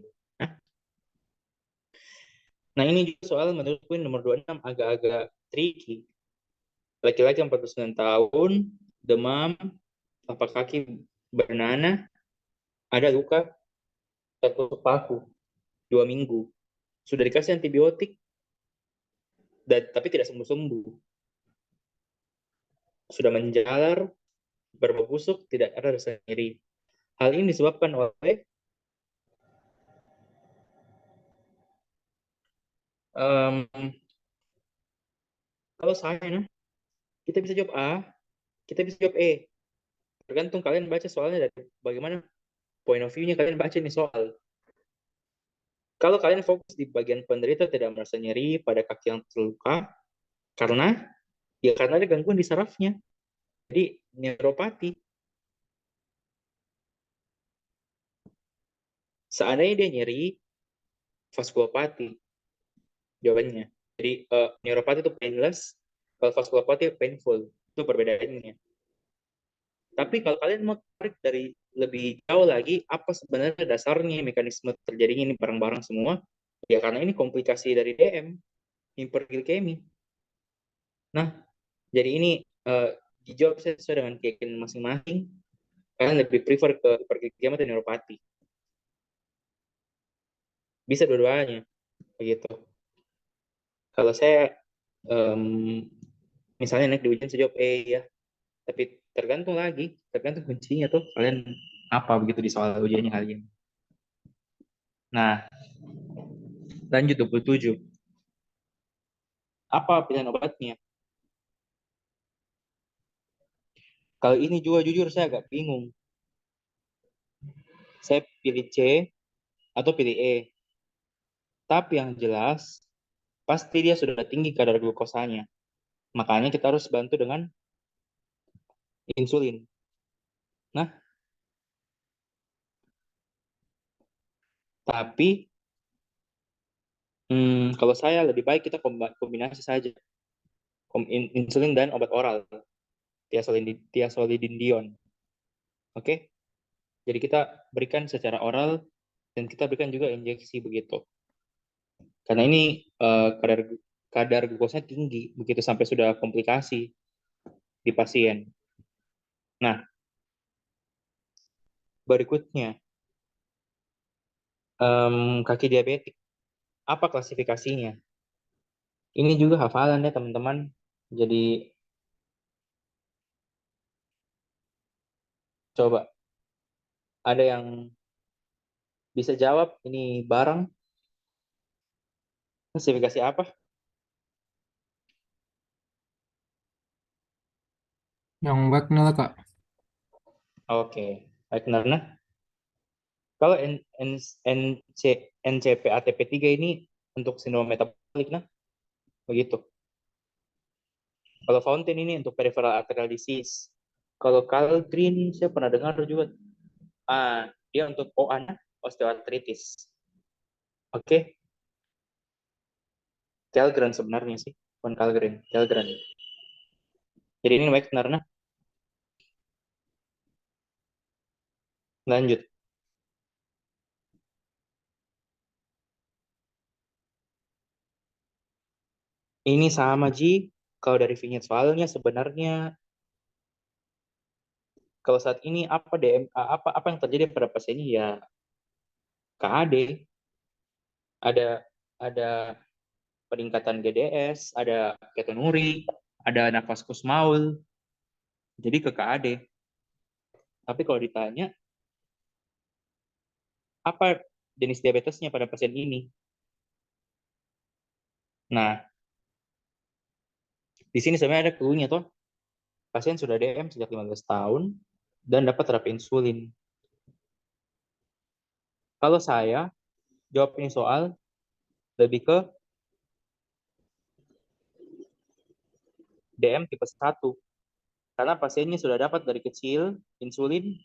Nah, ini juga soal menurutku nomor 26 agak-agak tricky. Laki-laki 49 tahun, demam, telapak kaki bernanah, ada luka tertusuk paku 2 minggu. Sudah dikasih antibiotik, tapi tidak sembuh-sembuh. Sudah menjalar, berbau busuk, tidak ada rasa nyeri. Hal ini disebabkan oleh kalau saya, kita bisa jawab A, kita bisa jawab E. Tergantung kalian baca soalnya dari bagaimana point of view-nya kalian baca nih soal. Kalau kalian fokus di bagian penderita tidak merasa nyeri pada kaki yang terluka, karena Ya karena ada gangguan di sarafnya. Jadi neuropati. Seandainya dia nyeri, vaskulopati jawabannya. Jadi neuropati itu painless, kalau vaskulopati painful. Itu perbedaannya. Tapi kalau kalian mau tarik dari lebih jauh lagi, apa sebenarnya dasarnya mekanisme terjadinya ini barang-barang semua? Ya karena ini komplikasi dari DM, hiperglikemi. Nah, jadi ini dijawab sesuai dengan keyakinan masing-masing. Kalian lebih prefer ke hiperglikemi atau neuropati? Bisa dua-duanya, begitu. Kalau saya misalnya naik di ujian saya jawab ya, tapi tergantung kuncinya tuh kalian apa begitu di soal ujiannya kalian. Nah, lanjut 27. Apa pilihan obatnya? Kalau ini juga jujur saya agak bingung. Saya pilih C atau pilih E. Tapi yang jelas, pasti dia sudah tinggi kadar glukosanya. Makanya kita harus bantu dengan insulin. Nah, tapi kalau saya lebih baik kita kombinasi saja. Insulin dan obat oral. Thiazolidinedion. Oke? Jadi kita berikan secara oral dan kita berikan juga injeksi begitu. Karena ini kadar glukosanya tinggi begitu sampai sudah komplikasi di pasien. Nah, berikutnya kaki diabetik. Apa klasifikasinya? Ini juga hafalan ya teman-teman. Jadi coba ada yang bisa jawab ini barang klasifikasi apa? Yang Wagner Kak. Oke, baik Narna. Kalau NCP ATP3 ini untuk sindrom metabolik, nah begitu. Kalau Fountain ini untuk peripheral arterial disease. Kalau Calgreen saya pernah dengar juga. Dia untuk OA, osteoartritis. Oke, Calgren sebenarnya sih, bukan Calgren, Calgren. Jadi ini baik Narna. Lanjut. Ini sama Ji. Kalau dari vignette soalnya sebenarnya kalau saat ini apa apa yang terjadi pada pasien ini ya KAD, ada ada peningkatan GDS, ada ketonuri, ada nafas kusmaul. Jadi ke KAD. Tapi kalau ditanya apa jenis diabetesnya pada pasien ini? Nah, di sini sebenarnya ada clue-nya tuh. Pasien sudah DM sejak 15 tahun dan dapat terapi insulin. Kalau saya jawab ini soal lebih ke DM tipe 1. Karena pasiennya sudah dapat dari kecil insulin,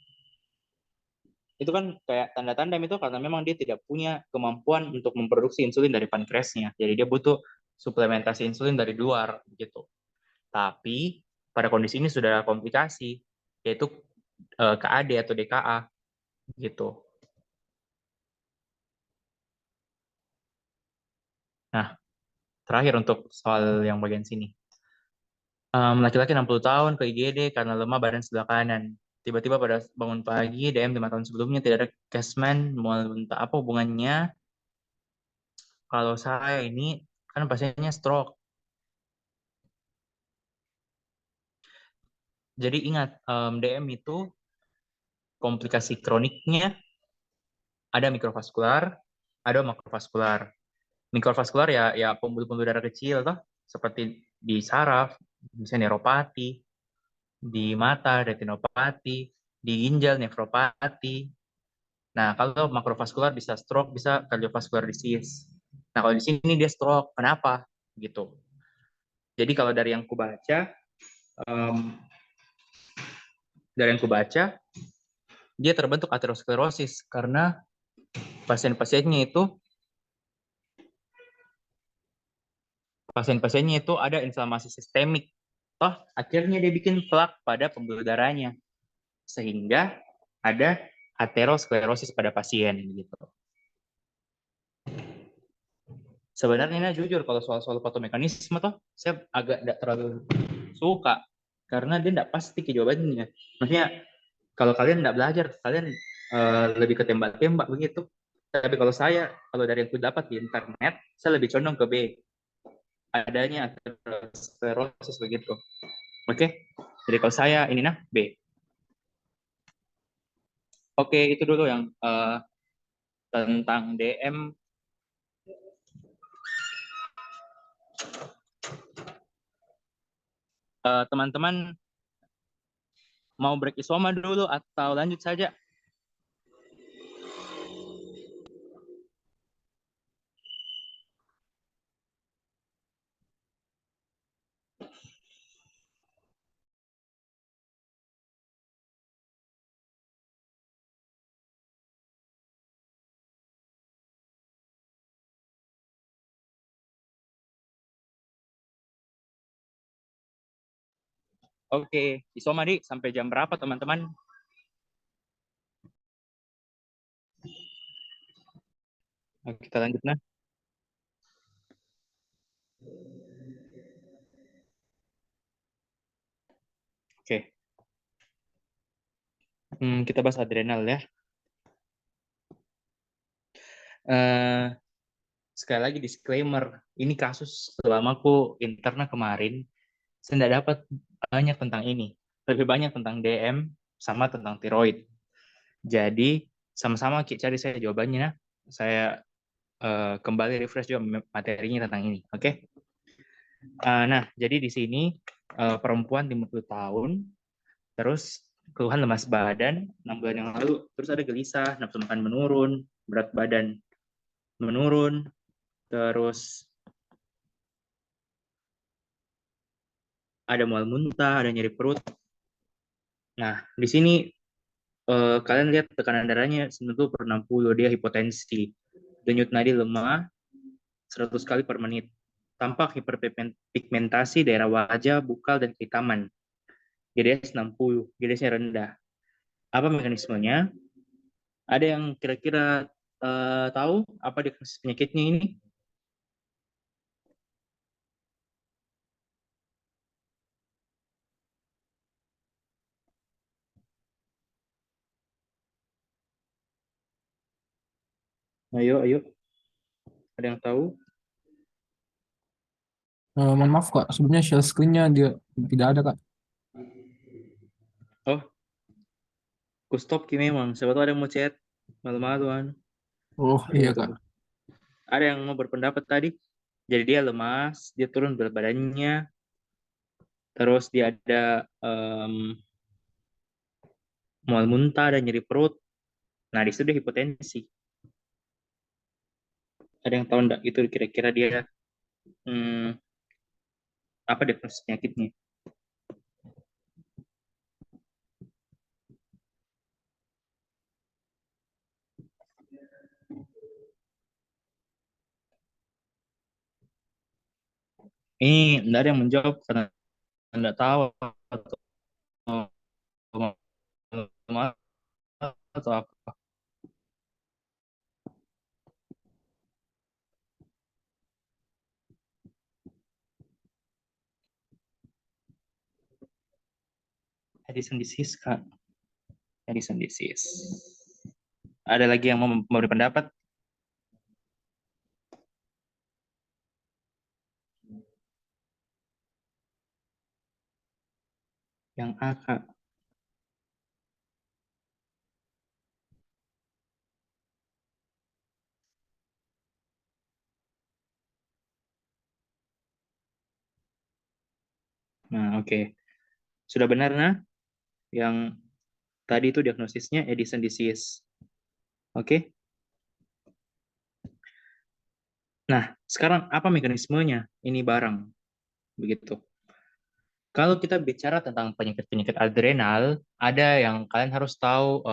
itu kan kayak tanda-tanda itu karena memang dia tidak punya kemampuan untuk memproduksi insulin dari pankreasnya. Jadi dia butuh suplementasi insulin dari luar gitu. Tapi pada kondisi ini sudah ada komplikasi, yaitu KAD atau DKA gitu. Nah, terakhir untuk soal yang bagian sini. Laki-laki 60 tahun ke IGD karena lemah badan sebelah kanan. Tiba-tiba pada bangun pagi, DM 5 tahun sebelumnya tidak ada Cashman, mual muntah. Apa hubungannya? Kalau saya ini kan pasiennya stroke. Jadi ingat, DM itu komplikasi kroniknya ada mikrovaskular, ada makrovaskular. Mikrovaskular ya pembuluh-pembuluh darah kecil toh, seperti di saraf, misalnya neuropati, di mata retinopati, di ginjal nefropati. Nah, kalau makrovaskular bisa stroke, bisa cardiovascular disease. Nah, kalau di sini dia stroke, kenapa? Gitu. Jadi kalau dari yang kubaca, dia terbentuk aterosklerosis karena pasien-pasiennya itu ada inflamasi sistemik. Toh akhirnya dia bikin plak pada pembuluh darahnya sehingga ada aterosklerosis pada pasien gitu. Sebenarnya ini jujur kalau soal patomekanisme toh saya agak tidak terlalu suka karena dia tidak pasti ke jawabannya. Maksudnya kalau kalian tidak belajar, kalian lebih ke tembak-tembak begitu. Tapi kalau dari yang aku dapat di internet, saya lebih condong ke B. Adanya aterosklerosis begitu. Oke, jadi kalau saya ini B. Oke, itu dulu yang tentang DM. Teman-teman mau break isoma dulu atau lanjut saja? Oke, isoma di sampai jam berapa teman-teman? Oke, kita lanjut nah. Oke. Kita bahas adrenal ya. Sekali lagi disclaimer, ini kasus selama aku interna kemarin, saya tidak dapat banyak tentang ini. Lebih banyak tentang DM sama tentang tiroid. Jadi sama-sama cari saya jawabannya. Saya kembali refresh juga materinya tentang ini. Oke? Nah, jadi di sini perempuan 50 tahun, terus keluhan lemas badan 6 bulan yang lalu, terus ada gelisah, nafsu makan menurun, berat badan menurun, terus ada mual muntah, ada nyeri perut. Nah, di sini kalian lihat tekanan darahnya 90/60, dia hipotensi. Denyut nadi lemah 100 kali per menit. Tampak hiperpigmentasi daerah wajah, bukal, dan kehitaman. GDS 60, GDS-nya rendah. Apa mekanismenya? Ada yang kira-kira tahu apa diagnosis penyakitnya ini? Ayo, ayo. Ada yang tahu? Mohon maaf Kak, sebenarnya share screen-nya dia tidak ada Kak. Oh, aku stop Ki memang. Siapa tahu ada yang mau chat. Malu-maluan. Oh iya Kak. Tunggu. Ada yang mau berpendapat tadi? Jadi dia lemas, dia turun berat badannya, terus dia ada mual muntah dan nyeri perut. Nah, di situ dia hipotensi. Ada yang tahu enggak itu kira-kira dia apa diagnosis penyakitnya? Ini enggak ada yang menjawab karena enggak tahu atau atau apa. Addison disease, Kak. Addison disease. Ada lagi yang mau memberi pendapat? Yang A, Kak. Nah, oke. Sudah benar, nah? Yang tadi itu diagnosisnya Addison disease. Oke? Nah, sekarang apa mekanismenya? Ini barang. begitu. Kalau kita bicara tentang penyakit-penyakit adrenal, ada yang kalian harus tahu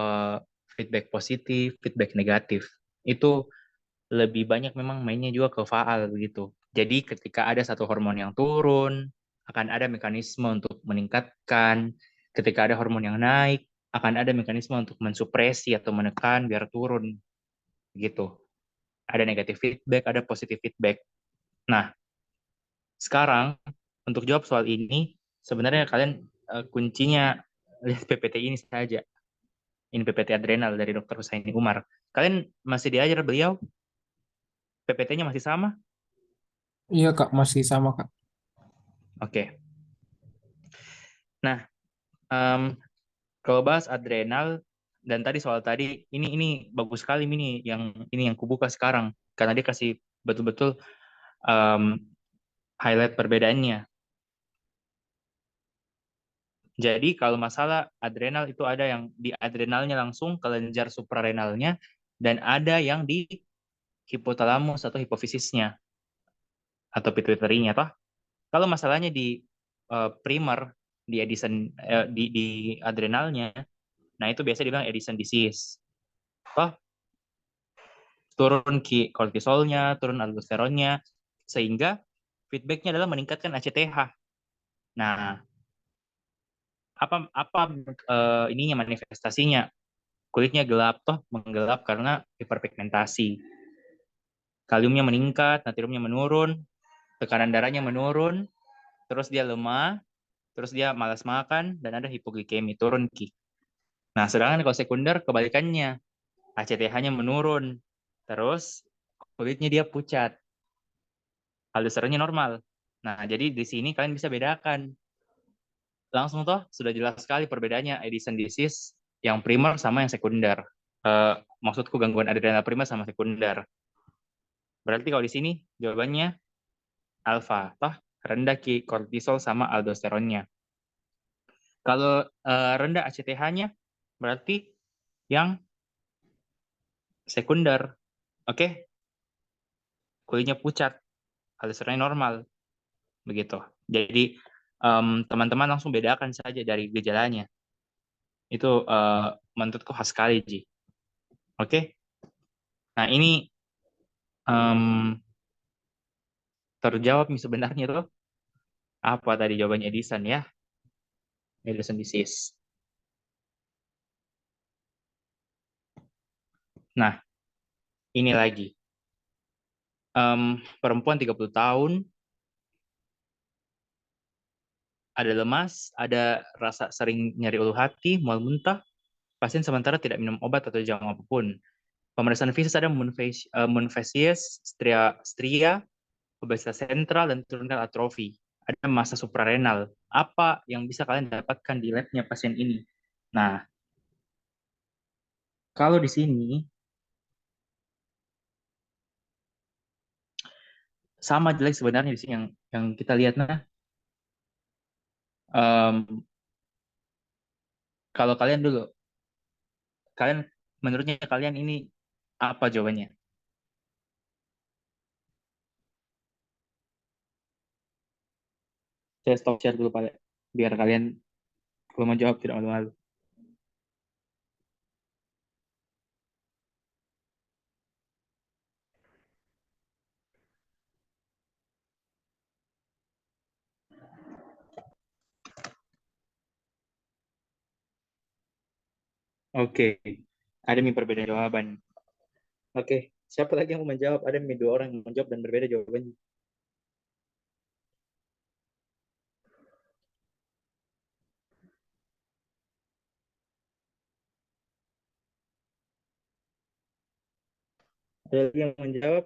feedback positif, feedback negatif. Itu lebih banyak memang mainnya juga ke faal begitu. Jadi ketika ada satu hormon yang turun, akan ada mekanisme untuk meningkatkan. Ketika ada hormon yang naik, akan ada mekanisme untuk mensupresi atau menekan biar turun gitu. Ada negatif feedback, ada positif feedback. Nah, sekarang untuk jawab soal ini, sebenarnya kalian kuncinya lihat PPT ini saja. Ini PPT adrenal dari Dr. Husaini Umar. Kalian masih diajar beliau? PPT-nya masih sama? Iya Kak, masih sama Kak. Oke. Nah, em, kalau bahas adrenal dan tadi soal tadi, ini bagus sekali ini yang kubuka sekarang karena dia kasih betul-betul em, highlight perbedaannya. Jadi kalau masalah adrenal itu ada yang di adrenalnya langsung ke kelenjar suprarenalnya dan ada yang di hipotalamus atau hipofisisnya atau pituitary-nya toh. Kalau masalahnya di primer di Edison di adrenalnya, nah itu biasa dibilang Edison disease. Toh turun kortisolnya, turun aldosteronnya sehingga feedbacknya adalah meningkatkan ACTH. Nah, apa apa ininya manifestasinya? Kulitnya gelap toh menggelap karena hiperpigmentasi. Kaliumnya meningkat, natriumnya menurun, tekanan darahnya menurun, terus dia lemah, terus dia malas makan dan ada hipoglikemi turun Ki. Nah, sedangkan kalau sekunder kebalikannya, ACTH-nya menurun, terus kulitnya dia pucat, aldosteronnya normal. Nah, jadi di sini kalian bisa bedakan. Langsung toh sudah jelas sekali perbedaannya Edison disease yang primer sama yang sekunder. Maksudku gangguan adrenal primer sama sekunder. Berarti kalau di sini jawabannya alfa, toh rendah kortisol sama aldosteronnya. Kalau rendah ACTH-nya berarti yang sekunder. Oke, kulitnya pucat, aldosteronnya normal begitu. Jadi teman-teman langsung bedakan saja dari gejalanya. Itu menurutku khas sekali, Ji. Oke. Nah, ini um, terjawab nih sebenarnya tuh apa tadi jawabannya Edison ya? Edison disease. Nah, ini lagi. Perempuan 30 tahun, ada lemas, ada rasa sering nyari ulu hati, mual muntah, pasien sementara tidak minum obat atau jam apapun. Pemeriksaan fisik ada moonfacies, stria, obesitas sentral, dan turunkan atrofi. Ada massa suprarenal. Apa yang bisa kalian dapatkan di labnya pasien ini? Nah, kalau di sini sama jelek sebenarnya di sini yang kita lihat. Nah, um, kalau kalian dulu, kalian menurutnya kalian ini apa jawabannya? Saya stop share dulu Pak, biar kalian kalau mau jawab tidak malu-malu. Oke, ada nih perbedaan jawaban. Oke, siapa lagi yang mau menjawab? Ada nih dua orang yang menjawab dan berbeda jawabannya. Ada lagi yang menjawab?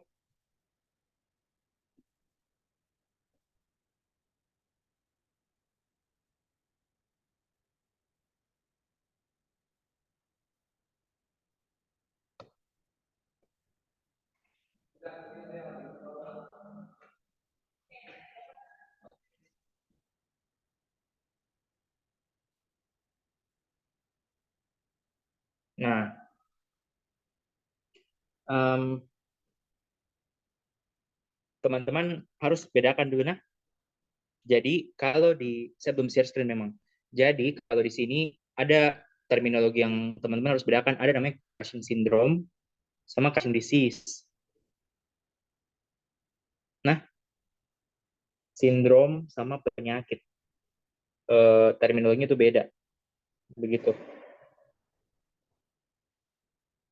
Nah, em, teman-teman harus bedakan dulu nah Jadi kalau saya belum share screen memang. Jadi kalau di sini ada terminologi yang teman-teman harus bedakan. Ada namanya Cushing syndrome sama Cushing disease. Nah, sindrom sama penyakit. Terminologinya itu beda. Begitu.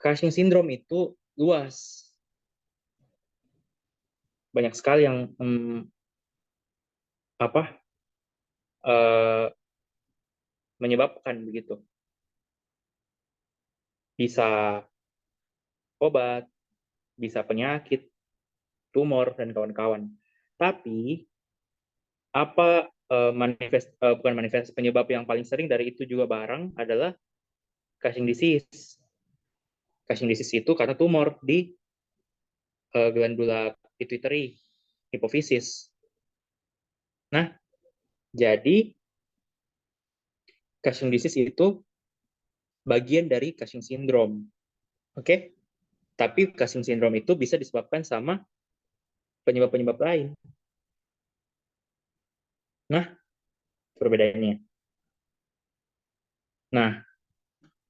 Cushing syndrome itu luas. Banyak sekali yang menyebabkan begitu. Bisa obat, bisa penyakit, tumor dan kawan-kawan. Tapi apa bukan manifest penyebab yang paling sering dari itu juga barang adalah Cushing disease. Cushing disease itu karena tumor di glandula pituitary, hipofisis. Nah, jadi Cushing disease itu bagian dari Cushing syndrome. Oke? Tapi Cushing syndrome itu bisa disebabkan sama penyebab-penyebab lain. Nah, perbedaannya. Nah,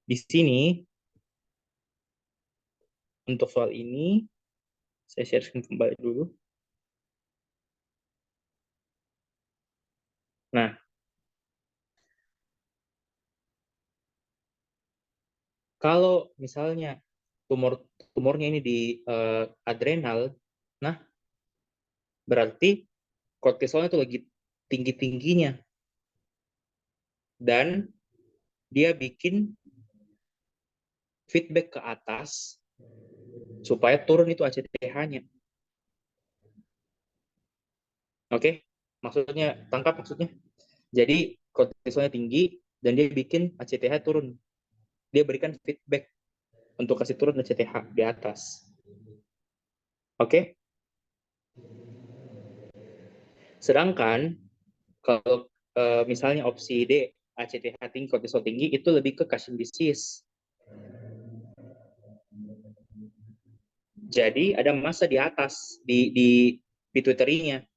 di sini untuk soal ini saya share screen kembali dulu. Nah, kalau misalnya tumornya ini di adrenal, nah berarti kortisolnya itu lagi tinggi-tingginya. Dan dia bikin feedback ke atas supaya turun itu ACTH-nya. Oke? Maksudnya, tangkap maksudnya. Jadi kortisolnya tinggi dan dia bikin ACTH turun. Dia berikan feedback untuk kasih turun ACTH di atas. Oke? Sedangkan kalau misalnya opsi D, ACTH tinggi, kortisol tinggi, itu lebih ke Cushing disease. Jadi ada massa di atas, di pituitary-nya.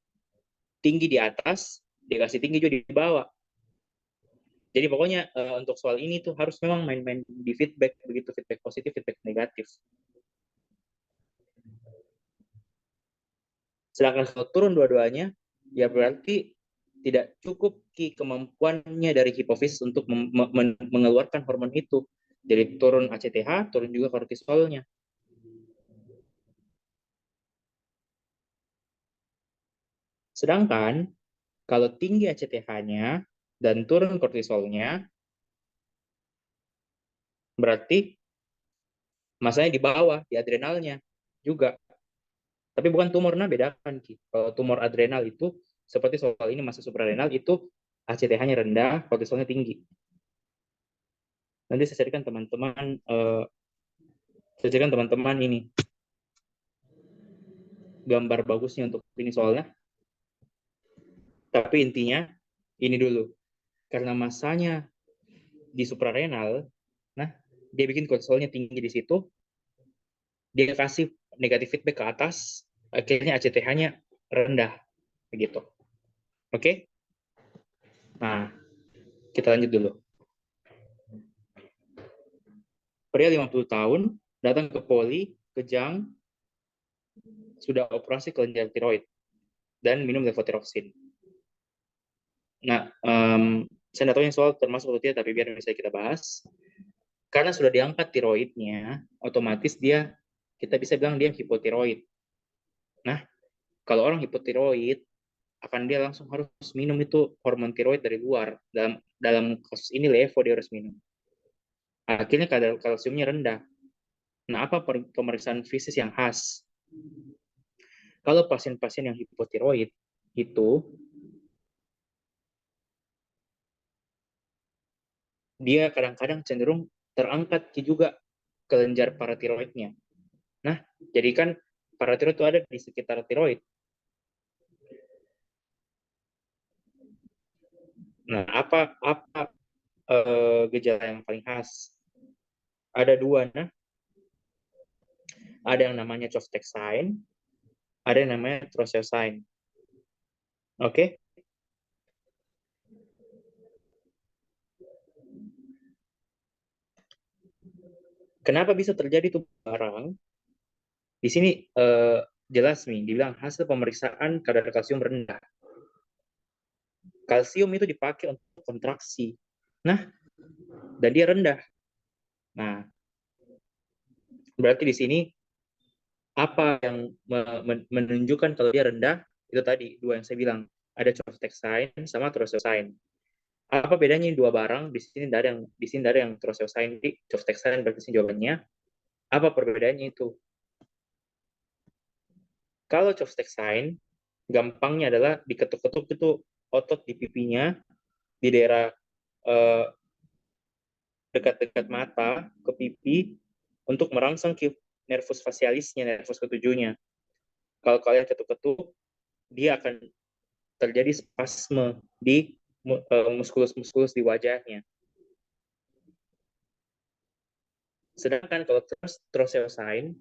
Tinggi di atas, dikasih tinggi juga di bawah. Jadi pokoknya untuk soal ini tuh harus memang main-main di feedback, begitu feedback positif, feedback negatif. Sedangkan kalau turun dua-duanya, ya berarti tidak cukup kemampuannya dari hipofisis untuk mengeluarkan hormon itu. Jadi turun ACTH, turun juga kortisolnya. Sedangkan kalau tinggi ACTH-nya dan turun kortisolnya, berarti masanya di bawah, di adrenalnya juga. Tapi bukan tumor, nah bedakan. Kalau tumor adrenal itu, seperti soal ini masa suprarenal, itu ACTH-nya rendah, kortisolnya tinggi. Nanti saya carikan teman-teman ini gambar bagusnya untuk ini soalnya. Tapi intinya ini dulu, karena masanya di suprarenal, nah dia bikin kortisolnya tinggi di situ, dia kasih negatif feedback ke atas, akhirnya ACTH-nya rendah, begitu. Oke? Nah, kita lanjut dulu. Pria 50 tahun datang ke poli, kejang, sudah operasi kelenjar tiroid dan minum levothyroxine. Nah, saya tidak tahu yang soal termasuk atau tidak, tapi biar bisa kita bahas. Karena sudah diangkat tiroidnya, otomatis kita bisa bilang dia hipotiroid. Nah, kalau orang hipotiroid, akan dia langsung harus minum itu hormon tiroid dari luar. Dalam kasus ini levo dia harus minum. Akhirnya kadar kalsiumnya rendah. Nah, apa pemeriksaan fisik yang khas? Kalau pasien-pasien yang hipotiroid itu dia kadang-kadang cenderung terangkat juga kelenjar paratiroidnya. Nah, jadi kan paratiroid itu ada di sekitar tiroid. Nah, apa gejala yang paling khas? Ada dua, nah. Ada yang namanya Chostek sign, ada yang namanya Trousseau sign. Oke? Kenapa bisa terjadi itu barang? Di sini jelas nih, dibilang hasil pemeriksaan kadar kalsium rendah. Kalsium itu dipakai untuk kontraksi. Nah, dan dia rendah. Nah, berarti di sini apa yang menunjukkan kalau dia rendah? Itu tadi dua yang saya bilang. Ada chofexine sama trosioxine. Apa bedanya dua barang? Di sini ada yang trosioxine, di chofexine berarti sini jawabannya. Apa perbedaannya itu? Kalau chofexine, gampangnya adalah diketuk-ketuk itu otot di pipinya, di daerah eh, dekat-dekat mata ke pipi untuk merangsang ke nervus facialisnya, nervus ketujuhnya. Kalau kalian ketuk-ketuk, dia akan terjadi spasme di muskulus-muskulus di wajahnya. Sedangkan kalau trosioxine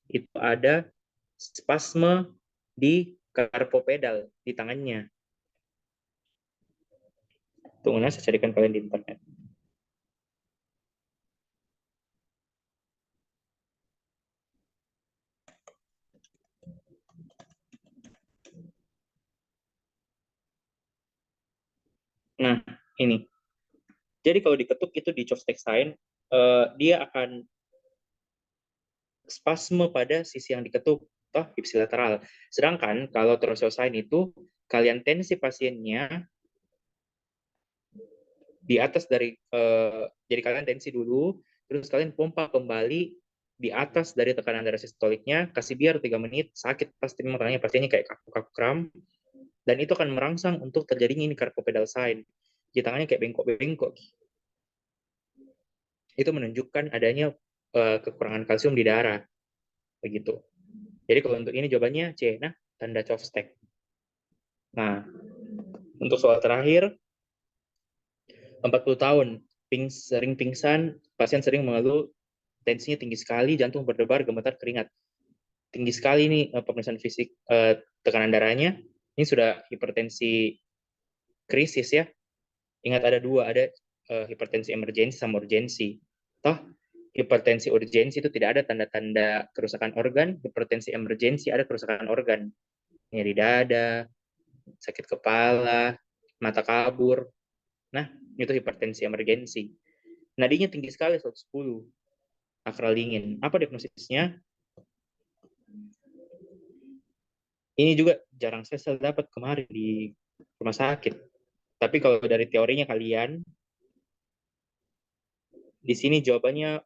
itu ada spasme di karpopedal di tangannya. Tunggu, saya carikan kalian di internet. Nah, ini. Jadi kalau diketuk itu di chofexine, dia akan spasme pada sisi yang diketuk, toh ipsilateral. Sedangkan kalau trosioxine itu, kalian tensi pasiennya di atas dari, jadi kalian tensi dulu, terus kalian pompa kembali di atas dari tekanan darah sistoliknya, kasih biar 3 menit, sakit pasti makanya pasiennya kayak kaku-kaku kram, dan itu akan merangsang untuk terjadinya ini carpopedal sign. Di tangannya kayak bengkok-bengkok. Itu menunjukkan adanya kekurangan kalsium di darah. Begitu. Jadi kalau untuk ini jawabannya C. Nah, tanda Chopstick. Nah, untuk soal terakhir, 40 tahun, sering pingsan, pasien sering mengeluh, tensinya tinggi sekali, jantung berdebar, gemetar, keringat. Tinggi sekali nih pemeriksaan fisik tekanan darahnya. Ini sudah hipertensi krisis ya. Ingat ada dua, ada hipertensi emergensi sama urgensi. Toh, hipertensi urgensi itu tidak ada tanda-tanda kerusakan organ, hipertensi emergensi ada kerusakan organ. Nyeri dada, sakit kepala, mata kabur. Nah, itu hipertensi emergensi. Nadinya tinggi sekali, 110. Akral dingin. Apa diagnosisnya? Ini juga jarang saya dapat kemarin di rumah sakit. Tapi kalau dari teorinya kalian, di sini jawabannya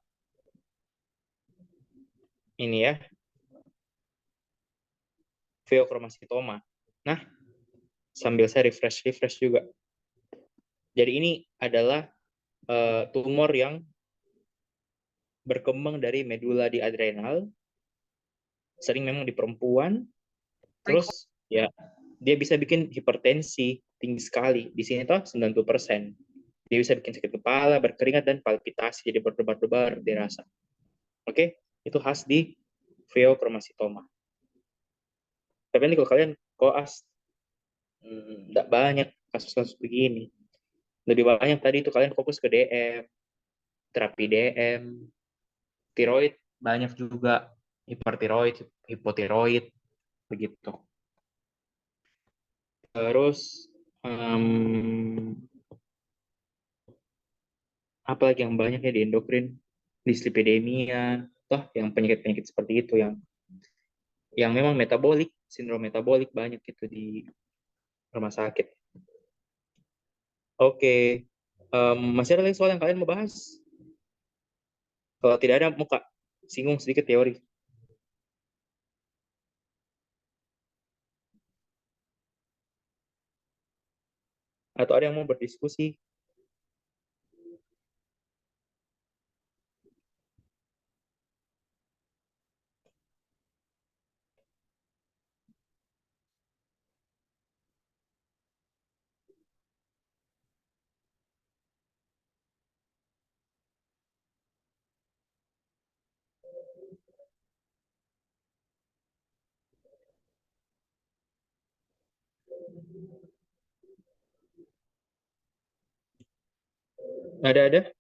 ini ya, pheochromatoma. Nah, sambil saya refresh juga. Jadi ini adalah tumor yang berkembang dari medula di adrenal, sering memang di perempuan, terus ya dia bisa bikin hipertensi tinggi sekali. Di sini tuh 90%. Dia bisa bikin sakit kepala, berkeringat, dan palpitasi, jadi berdebar-debar dirasa. Oke, itu khas di pheochromatoma. Tapi ini kalau kalian koas, nggak banyak kasus-kasus begini. Lebih banyak tadi itu kalian fokus ke DM, terapi DM, tiroid banyak juga, hipertiroid, hipotiroid, begitu. Terus apa lagi yang banyaknya di endokrin, dislipidemia, toh yang penyakit-penyakit seperti itu yang memang metabolik, sindrom metabolik banyak itu di rumah sakit. Oke, masih ada lagi soal yang kalian mau bahas? Kalau tidak ada, muka singgung sedikit teori. Atau ada yang mau berdiskusi? Ada?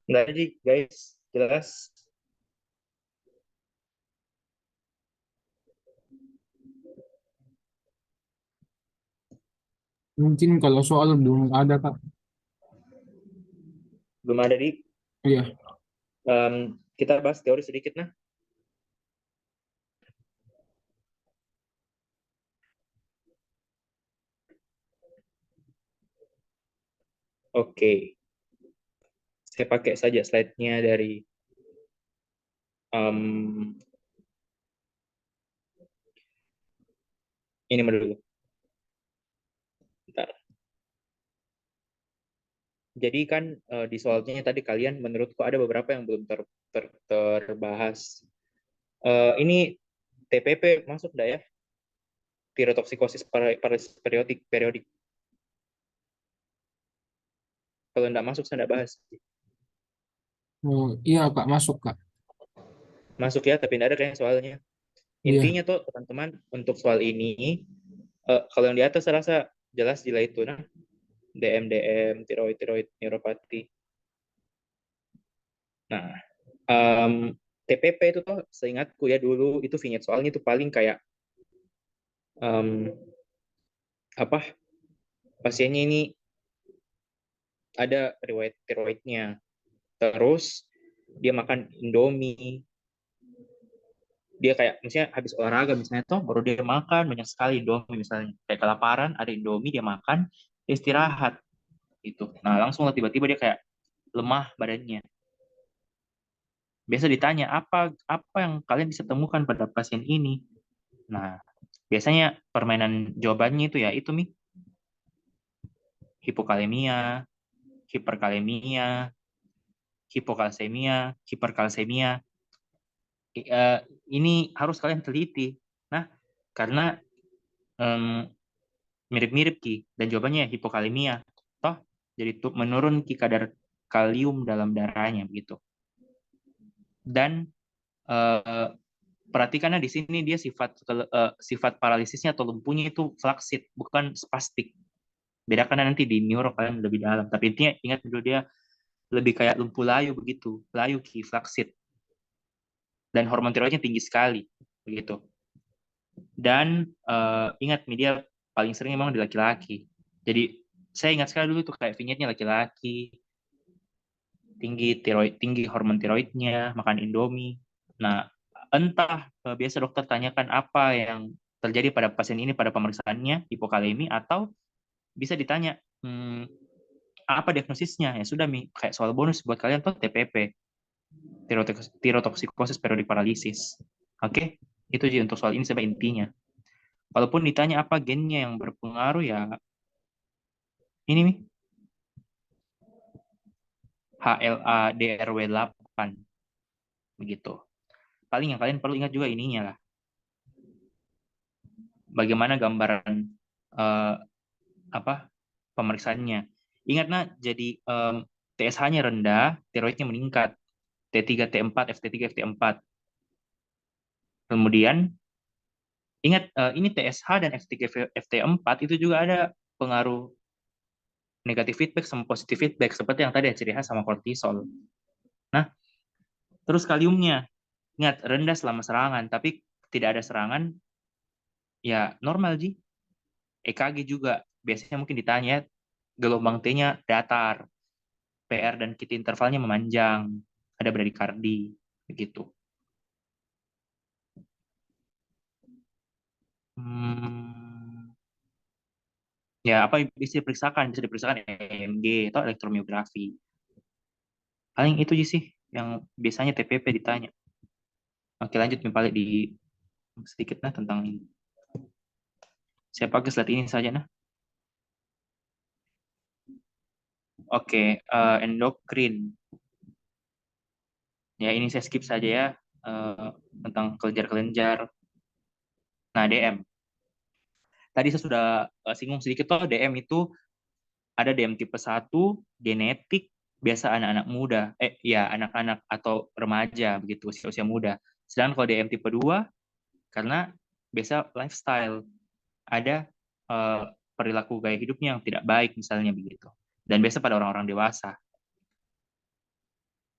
Nggak aja, guys. Jelas. Mungkin kalau soal belum ada, Kak. Belum ada, Dik. Iya. Kita bahas teori sedikit, nah. Oke. Saya pakai saja slide-nya dari ini dulu. Bentar. Jadi kan di soalnya tadi kalian menurutku ada beberapa yang belum terbahas. Ini TPP masuk enggak ya? Tirotoksikosis periodik. Kalau enggak masuk, saya enggak bahas. Oh, iya, Kak, masuk, Kak. Masuk ya, tapi enggak ada kayaknya soalnya. Iya. Intinya tuh teman-teman untuk soal ini, kalau yang di atas saya rasa jelas jila itu, nah DM, tiroid, neuropati. Nah, TPP itu tuh seingatku ya dulu itu vignette soalnya itu paling kayak apa pasiennya ini ada riwayat tiroidnya, terus dia makan Indomie, dia kayak misalnya habis olahraga misalnya tuh baru dia makan banyak sekali Indomie misalnya kayak kelaparan ada Indomie dia makan dia istirahat gitu. Nah langsung lah tiba-tiba dia kayak lemah badannya. Biasa ditanya apa yang kalian bisa temukan pada pasien ini. Nah biasanya permainan jawabannya itu ya itu nih hipokalemia, hiperkalemia, hipokalsemia, hiperkalsemia. Ini harus kalian teliti. Nah, karena mirip-mirip Ki, dan jawabannya hipokalemia. Toh, jadi menurun Ki kadar kalium dalam darahnya begitu. Dan perhatikannya di sini dia sifat paralisisnya atau lumpuhnya itu flaksid, bukan spastik. Bedakan nanti di neuro kalian lebih dalam. Tapi intinya ingat dulu dia lebih kayak lumpuh layu begitu, layu Ki, flaksid. Dan hormon tiroidnya tinggi sekali begitu. Dan ingat media paling sering memang di laki-laki. Jadi saya ingat sekali dulu tuh kayak vignette-nya laki-laki, tinggi hormon tiroidnya, makan Indomie. Nah, entah biasa dokter tanyakan apa yang terjadi pada pasien ini pada pemeriksaannya, hipokalemi, atau bisa ditanya, apa diagnosisnya? Ya sudah, Mi, kayak soal bonus buat kalian tuh TPP, tirotoksikosis periodik paralisis. Oke? Itu aja untuk soal ini sebagai intinya. Walaupun ditanya apa gennya yang berpengaruh ya ini nih HLA-DRW8 begitu. Paling yang kalian perlu ingat juga ininya lah. Bagaimana gambaran uh, apa pemeriksaannya. Ingat nah, jadi TSH-nya rendah, tiroidnya meningkat. T3, T4, FT3, FT4. Kemudian ingat ini TSH dan FT3, FT4 itu juga ada pengaruh negatif feedback sama positif feedback seperti yang tadi ciri khas sama kortisol. Nah, terus kaliumnya ingat rendah selama serangan, tapi tidak ada serangan ya normal Ji. EKG juga biasanya mungkin ditanya gelombang T-nya datar, PR dan KIT intervalnya memanjang, ada bradikardi begitu. Ya apa bisa diperiksakan? Bisa diperiksakan EMG atau elektromiografi. Paling itu sih yang biasanya TPP ditanya. Oke lanjut balik di sedikit nah tentang ini. Saya pakai slide ini saja nah. Oke, endokrin. Ya ini saya skip saja ya tentang kelenjar-kelenjar. Nah DM. Tadi saya sudah singgung sedikit tuh DM itu ada DM tipe 1 genetik biasa anak-anak muda, ya anak-anak atau remaja begitu usia-usia muda. Sedangkan kalau DM tipe 2 karena biasa lifestyle ada perilaku gaya hidupnya yang tidak baik misalnya begitu. Dan biasa pada orang-orang dewasa.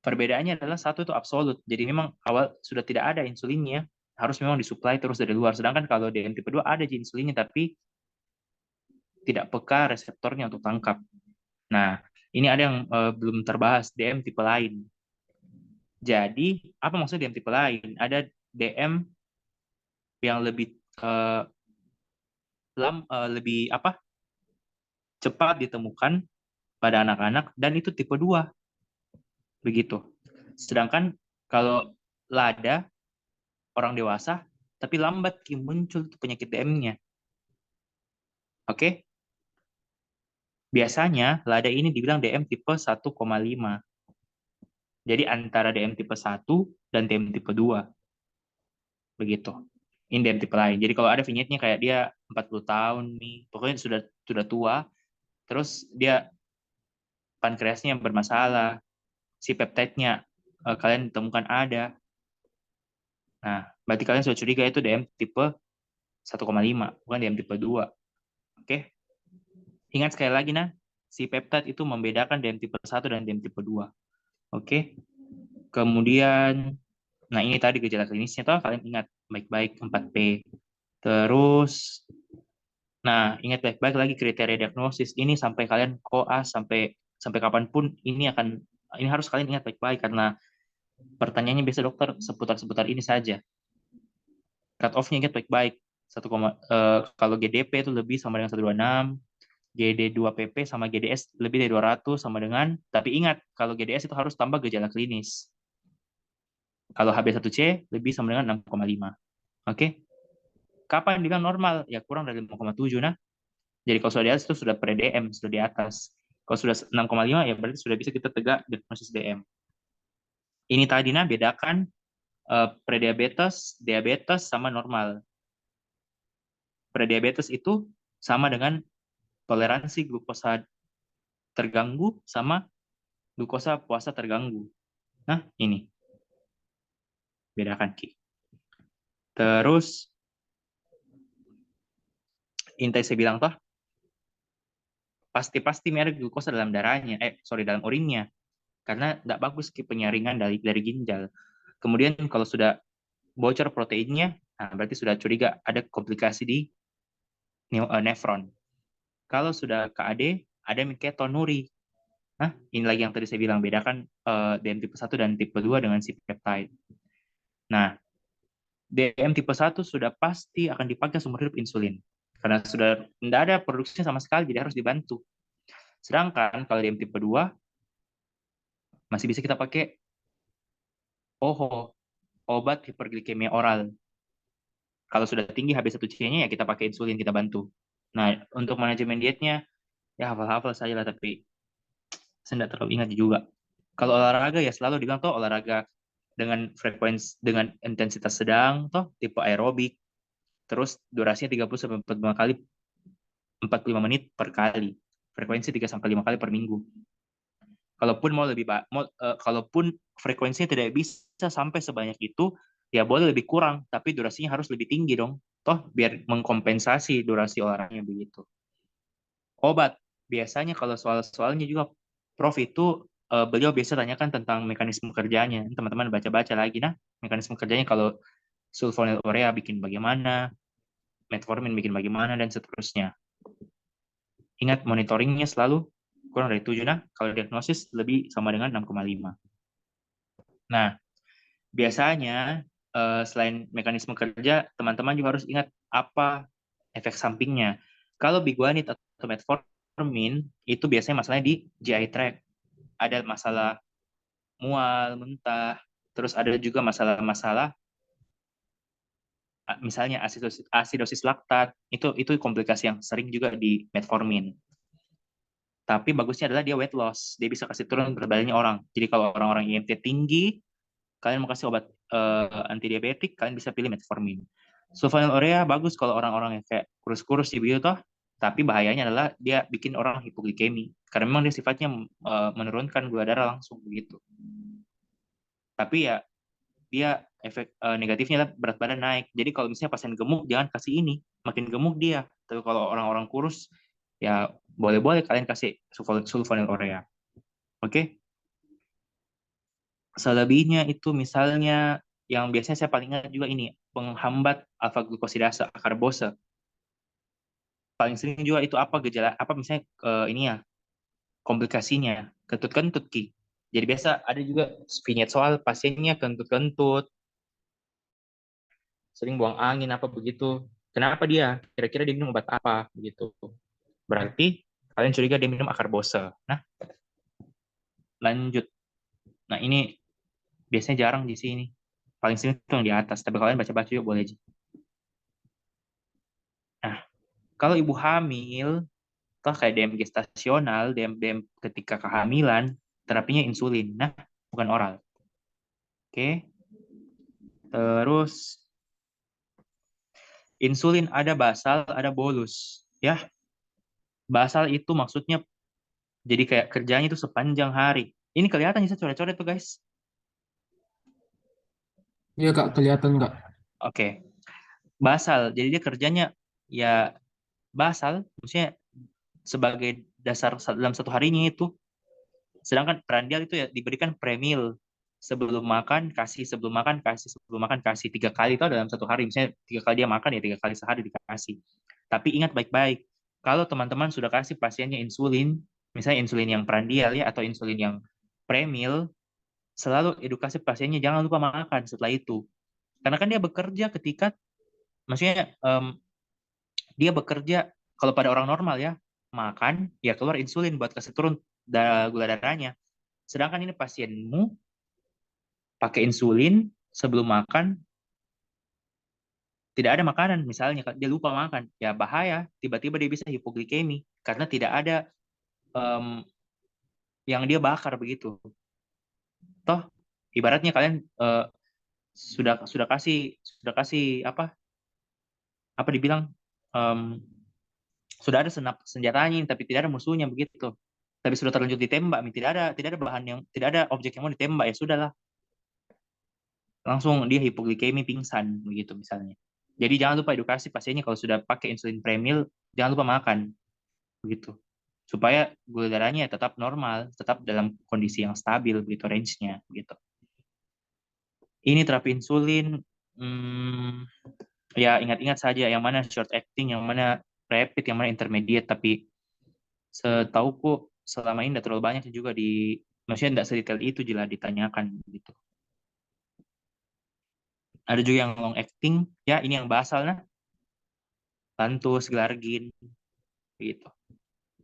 Perbedaannya adalah satu itu absolut. Jadi memang awal sudah tidak ada insulinnya, harus memang disuplai terus dari luar. Sedangkan kalau DM tipe 2 ada insulinnya tapi tidak peka reseptornya untuk tangkap. Nah, ini ada yang belum terbahas, DM tipe lain. Jadi, apa maksudnya DM tipe lain? Ada DM yang lebih cepat ditemukan pada anak-anak dan itu tipe 2 begitu. Sedangkan kalau LADA orang dewasa tapi lambat muncul penyakit DM-nya. Oke? Biasanya LADA ini dibilang DM tipe 1,5. Jadi antara DM tipe 1 dan DM tipe 2. Begitu. Ini DM tipe lain. Jadi kalau ada vignetnya kayak dia 40 tahun nih, pokoknya sudah tua, terus dia pankreasnya bermasalah, si peptide-nya kalian temukan ada. Nah, berarti kalian sudah curiga itu DM tipe 1,5, bukan DM tipe 2. Oke? Ingat sekali lagi, si peptide itu membedakan DM tipe 1 dan DM tipe 2. Oke? Kemudian, nah ini tadi gejala klinisnya, toh kalian ingat baik-baik 4P. Terus, nah ingat baik-baik lagi kriteria diagnosis. Ini sampai kalian koas, sampai kapanpun, ini harus kalian ingat baik-baik, karena pertanyaannya biasa dokter seputar-seputar ini saja. Cut off-nya ingat baik-baik. Kalau GDP itu lebih sama dengan 126, GD2PP sama GDS lebih dari 200 sama dengan, tapi ingat, kalau GDS itu harus tambah gejala klinis. Kalau HB1C lebih sama dengan 6,5. Oke? Kapan dibilang normal? Ya kurang dari 5,7. Nah, jadi kalau sudah di atas itu sudah pre-DM, sudah di atas. Kalau sudah 6,5 ya berarti sudah bisa kita tegak diagnosis DM. Ini tadi bedakan prediabetes, diabetes sama normal. Prediabetes itu sama dengan toleransi glukosa terganggu sama glukosa puasa terganggu. Nah, ini. Bedakan, Ki. Terus, ini tadi saya bilang toh, pasti merek glukosa dalam darahnya, dalam urinnya. Karena tidak bagus penyaringan dari ginjal. Kemudian kalau sudah bocor proteinnya, nah berarti sudah curiga ada komplikasi di nefron. Kalau sudah KAD, ada ketonuri. Nah, ini lagi yang tadi saya bilang, bedakan DM tipe 1 dan tipe 2 dengan si peptide. Nah, DM tipe 1 sudah pasti akan dipakai seumur hidup insulin. Karena sudah tidak ada produksinya sama sekali, jadi harus dibantu. Sedangkan kalau DM tipe 2, masih bisa kita pakai obat hiperglikemia oral. Kalau sudah tinggi HB1C-nya, ya kita pakai insulin, kita bantu. Nah, untuk manajemen dietnya, ya hafal-hafal saja lah, tapi saya tidak terlalu ingat juga. Kalau olahraga, ya selalu dibilang toh olahraga dengan frekuensi, dengan intensitas sedang, toh tipe aerobik, terus durasinya 30-45 kali, 45 menit per kali. Frekuensi 3-5 kali per minggu. Kalaupun frekuensinya tidak bisa sampai sebanyak itu, ya boleh lebih kurang, tapi durasinya harus lebih tinggi dong. Toh biar mengkompensasi durasi olahraganya begitu. Obat, biasanya kalau soal-soalnya juga Prof itu beliau biasa tanyakan tentang mekanisme kerjanya. Teman-teman baca-baca lagi mekanisme kerjanya kalau sulfonylurea bikin bagaimana, metformin bikin bagaimana, dan seterusnya. Ingat monitoringnya selalu kurang dari 7, kalau diagnosis lebih sama dengan 6,5. Nah, biasanya selain mekanisme kerja, teman-teman juga harus ingat apa efek sampingnya. Kalau biguanid atau metformin, itu biasanya masalahnya di GI tract. Ada masalah mual, muntah, terus ada juga masalah-masalah misalnya asidosis laktat, itu komplikasi yang sering juga di metformin. Tapi bagusnya adalah dia weight loss, dia bisa kasih turun berat badannya orang. Jadi kalau orang-orang IMT tinggi, kalian mau kasih obat antidiabetik, kalian bisa pilih metformin. Sulfonylurea bagus kalau orang-orang yang kayak kurus-kurus di toh, tapi bahayanya adalah dia bikin orang hipoglikemi. Karena memang dia sifatnya menurunkan gula darah langsung begitu. Tapi ya dia efek negatifnya adalah berat badan naik. Jadi kalau misalnya pasien gemuk, jangan kasih ini. Makin gemuk dia. Tapi kalau orang-orang kurus, ya boleh-boleh kalian kasih sulfonylurea. Oke? Selebihnya itu misalnya yang biasanya saya paling ingat juga ini, penghambat alfa glukosidase akarbose. Paling sering juga itu apa gejala apa misalnya ini ya komplikasinya kentut-kentut Ki. Jadi biasa ada juga vignette soal pasiennya kentut-kentut, sering buang angin apa begitu. Kenapa dia? Kira-kira dia minum obat apa begitu. Berarti kalian curiga dia minum akarbose. Nah, lanjut. Nah, ini biasanya jarang di sini. Paling sering itu yang di atas, tapi kalian baca-baca juga boleh aja. Nah, kalau ibu hamil, toh kayak DM gestasional, DM ketika kehamilan, terapinya insulin. Nah, bukan oral. Oke. Terus insulin ada basal, ada bolus. Ya, basal itu maksudnya jadi kayak kerjanya itu sepanjang hari. Ini kelihatan bisa coret-coret tuh guys. Iya Kak, kelihatan Kak. Oke. Basal, jadi dia kerjanya ya basal, maksudnya sebagai dasar dalam satu harinya itu. Sedangkan prandial itu ya diberikan premil sebelum makan kasih, sebelum makan kasih, sebelum makan kasih 3 kali itu dalam satu hari. Misalnya 3 kali dia makan ya 3 kali sehari dikasih. Tapi ingat baik-baik, kalau teman-teman sudah kasih pasiennya insulin, misalnya insulin yang prandial ya atau insulin yang premil, selalu edukasi pasiennya jangan lupa makan setelah itu. Karena kan dia bekerja ketika, maksudnya dia bekerja kalau pada orang normal ya, makan ya keluar insulin buat kasih turun gula darahnya. Sedangkan ini pasienmu pakai insulin sebelum makan, tidak ada makanan, misalnya dia lupa makan, ya bahaya, tiba-tiba dia bisa hipoglikemi karena tidak ada um, yang dia bakar begitu. Toh ibaratnya kalian sudah kasih apa dibilang um, sudah ada senjatanya tapi tidak ada musuhnya begitu. Tapi sudah terlanjur ditembak, tidak ada bahan yang tidak ada objek yang mau ditembak ya sudahlah langsung dia hipoglikemi pingsan begitu misalnya. Jadi jangan lupa edukasi pasiennya kalau sudah pakai insulin premil jangan lupa makan begitu supaya gula darahnya tetap normal, tetap dalam kondisi yang stabil begitu range-nya begitu. Ini terapi insulin ya ingat-ingat saja yang mana short acting, yang mana rapid, yang mana intermediate, tapi setauku selama ini tidak terlalu banyak juga maksudnya tidak sedetail itu jika ditanyakan gitu. Ada juga yang long acting, ya ini yang basal nah, Lantus, Glargin, gitu.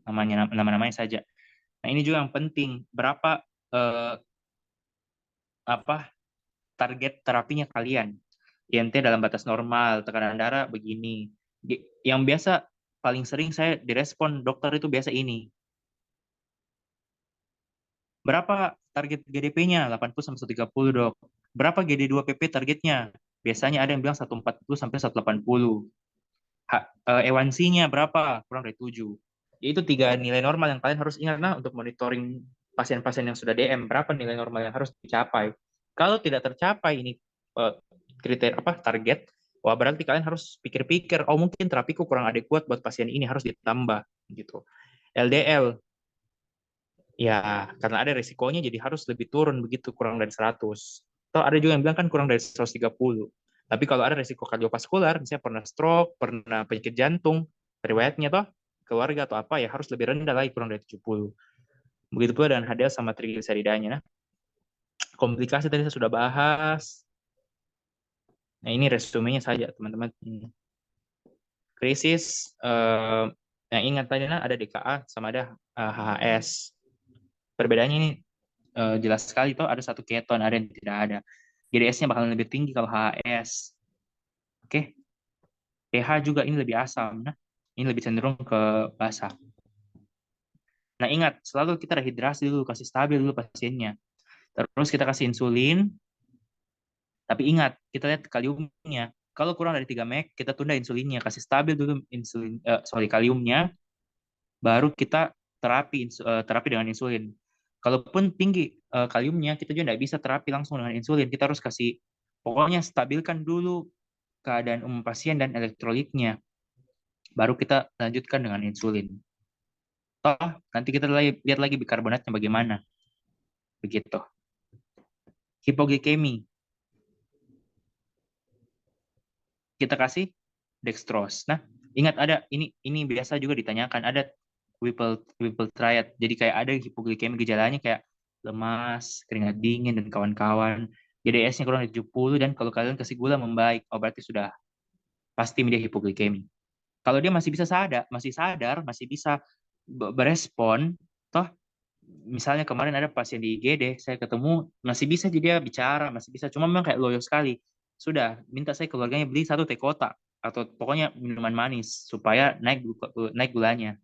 Nama-namanya saja. Nah ini juga yang penting, berapa eh, apa target terapinya kalian? INT dalam batas normal, tekanan darah begini. Yang biasa paling sering saya direspon dokter itu biasa ini. Berapa target GDP-nya? 80 sampai 130, Dok. Berapa GD2PP targetnya? Biasanya ada yang bilang 140 sampai 180. A1C-nya berapa? Kurang dari 7. Itu 3 nilai normal yang kalian harus ingat nah untuk monitoring pasien-pasien yang sudah DM. Berapa nilai normal yang harus dicapai? Kalau tidak tercapai ini kriteria target, wah berarti kalian harus pikir-pikir, oh mungkin terapiku kurang adekuat buat pasien ini harus ditambah gitu. LDL ya karena ada risikonya jadi harus lebih turun begitu kurang dari 100. Atau ada juga yang bilang kan kurang dari 130. Tapi kalau ada risiko kardiovaskular, misalnya pernah stroke, pernah penyakit jantung, riwayatnya toh keluarga atau apa ya harus lebih rendah lagi kurang dari 70. Begitu pula dengan HDL sama trigliseridanya. Nah, komplikasi tadi saya sudah bahas. Nah, ini resumenya saja, teman-teman. Krisis, yang ingat tadi nah, ada DKA sama ada HHS. Perbedaannya ini jelas sekali tuh ada satu keton, ada yang tidak ada. GDS-nya bakalan lebih tinggi kalau HHS. Oke. pH juga ini lebih asam. Nah, ini lebih cenderung ke basah. Nah, ingat, selalu kita rehidrasi dulu, kasih stabil dulu pasiennya. Terus kita kasih insulin. Tapi ingat, kita lihat kaliumnya. Kalau kurang dari 3 mg, kita tunda insulinnya. Kasih stabil dulu kaliumnya, baru kita terapi dengan insulin. Kalaupun tinggi kaliumnya, kita juga tidak bisa terapi langsung dengan insulin. Kita harus kasih, pokoknya stabilkan dulu keadaan umum pasien dan elektrolitnya. Baru kita lanjutkan dengan insulin. Toh, nanti kita lihat lagi bikarbonatnya bagaimana. Begitu. hipoglikemi. Kita kasih dextrose. Nah, ingat ada ini biasa juga ditanyakan, ada Whipple triad. Jadi kayak ada hipoglikemi, gejalanya kayak lemas, keringat dingin dan kawan-kawan. GDS-nya kurang dari 70 dan kalau kalian kasih gula membaik, oh berarti sudah pasti dia hipoglikemi. Kalau dia masih sadar, masih bisa berespon, toh misalnya kemarin ada pasien di IGD, saya ketemu masih bisa dia bicara, masih bisa, cuma memang kayak loyo sekali. Sudah minta saya keluarganya beli 1 teh kotak atau pokoknya minuman manis supaya naik gulanya.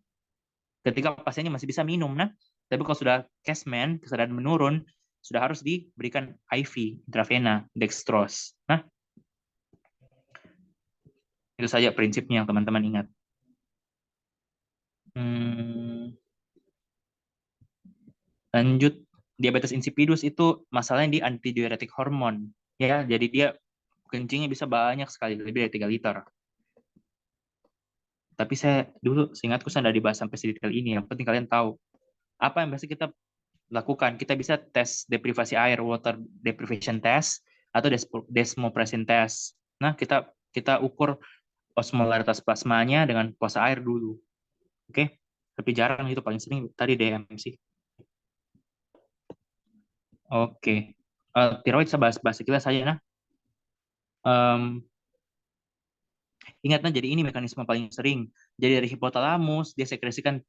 Ketika pasiennya masih bisa minum, nah, tapi kalau sudah Cashman, kesadaran menurun, sudah harus diberikan IV, intravena, dextrose. Nah, itu saja prinsipnya yang teman-teman ingat. Lanjut, diabetes insipidus itu masalahnya di antidiuretik hormon. Ya, jadi dia kencingnya bisa banyak sekali, lebih dari 3 liter. Tapi seingatku saya tidak dibahas sampai sedetail ini. Yang penting kalian tahu apa yang biasa kita lakukan. Kita bisa tes deprivasi air, water deprivation test, atau desmopressin test. Nah, kita ukur osmolaritas plasmanya dengan puasa air dulu. Oke? Tapi jarang itu, paling sering tadi DM sih. Oke. Tiroid saya bahas sekilas saja. Nah, ingatnya jadi ini mekanisme paling sering. Jadi dari hipotalamus dia sekresikan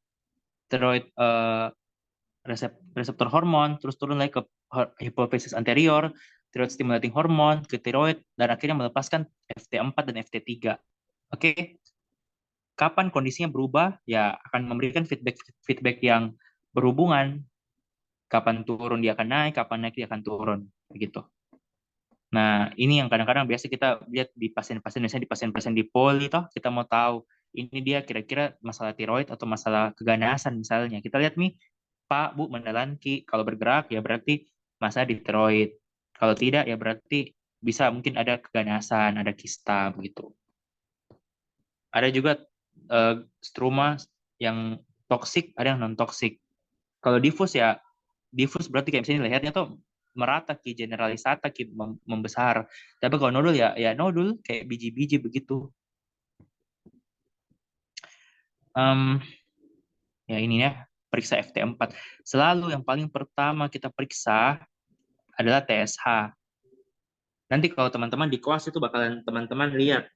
tiroid reseptor hormon, terus turun lagi ke hipofisis anterior, tiroid stimulating hormon ke tiroid, dan akhirnya melepaskan FT4 dan FT3. Oke, kapan kondisinya berubah? Ya akan memberikan feedback yang berhubungan. Kapan turun dia akan naik, kapan naik dia akan turun, begitu. Nah, ini yang kadang-kadang biasa kita lihat di pasien-pasien, misalnya di pasien-pasien di poli, toh kita mau tahu ini dia kira-kira masalah tiroid atau masalah keganasan misalnya. Kita lihat nih, Pak, Bu, menelanki, kalau bergerak ya berarti masalah di tiroid. Kalau tidak ya berarti bisa mungkin ada keganasan, ada kista begitu. Ada juga struma yang toksik, ada yang non toksik. Kalau difus ya diffuse berarti kayak misalnya lehernya tuh merata ki generalisata ki membesar. Tapi kalau nodul ya nodul kayak biji-biji begitu. Ya ini ya, periksa FT4. Selalu yang paling pertama kita periksa adalah TSH. Nanti kalau teman-teman di kelas itu bakalan teman-teman lihat.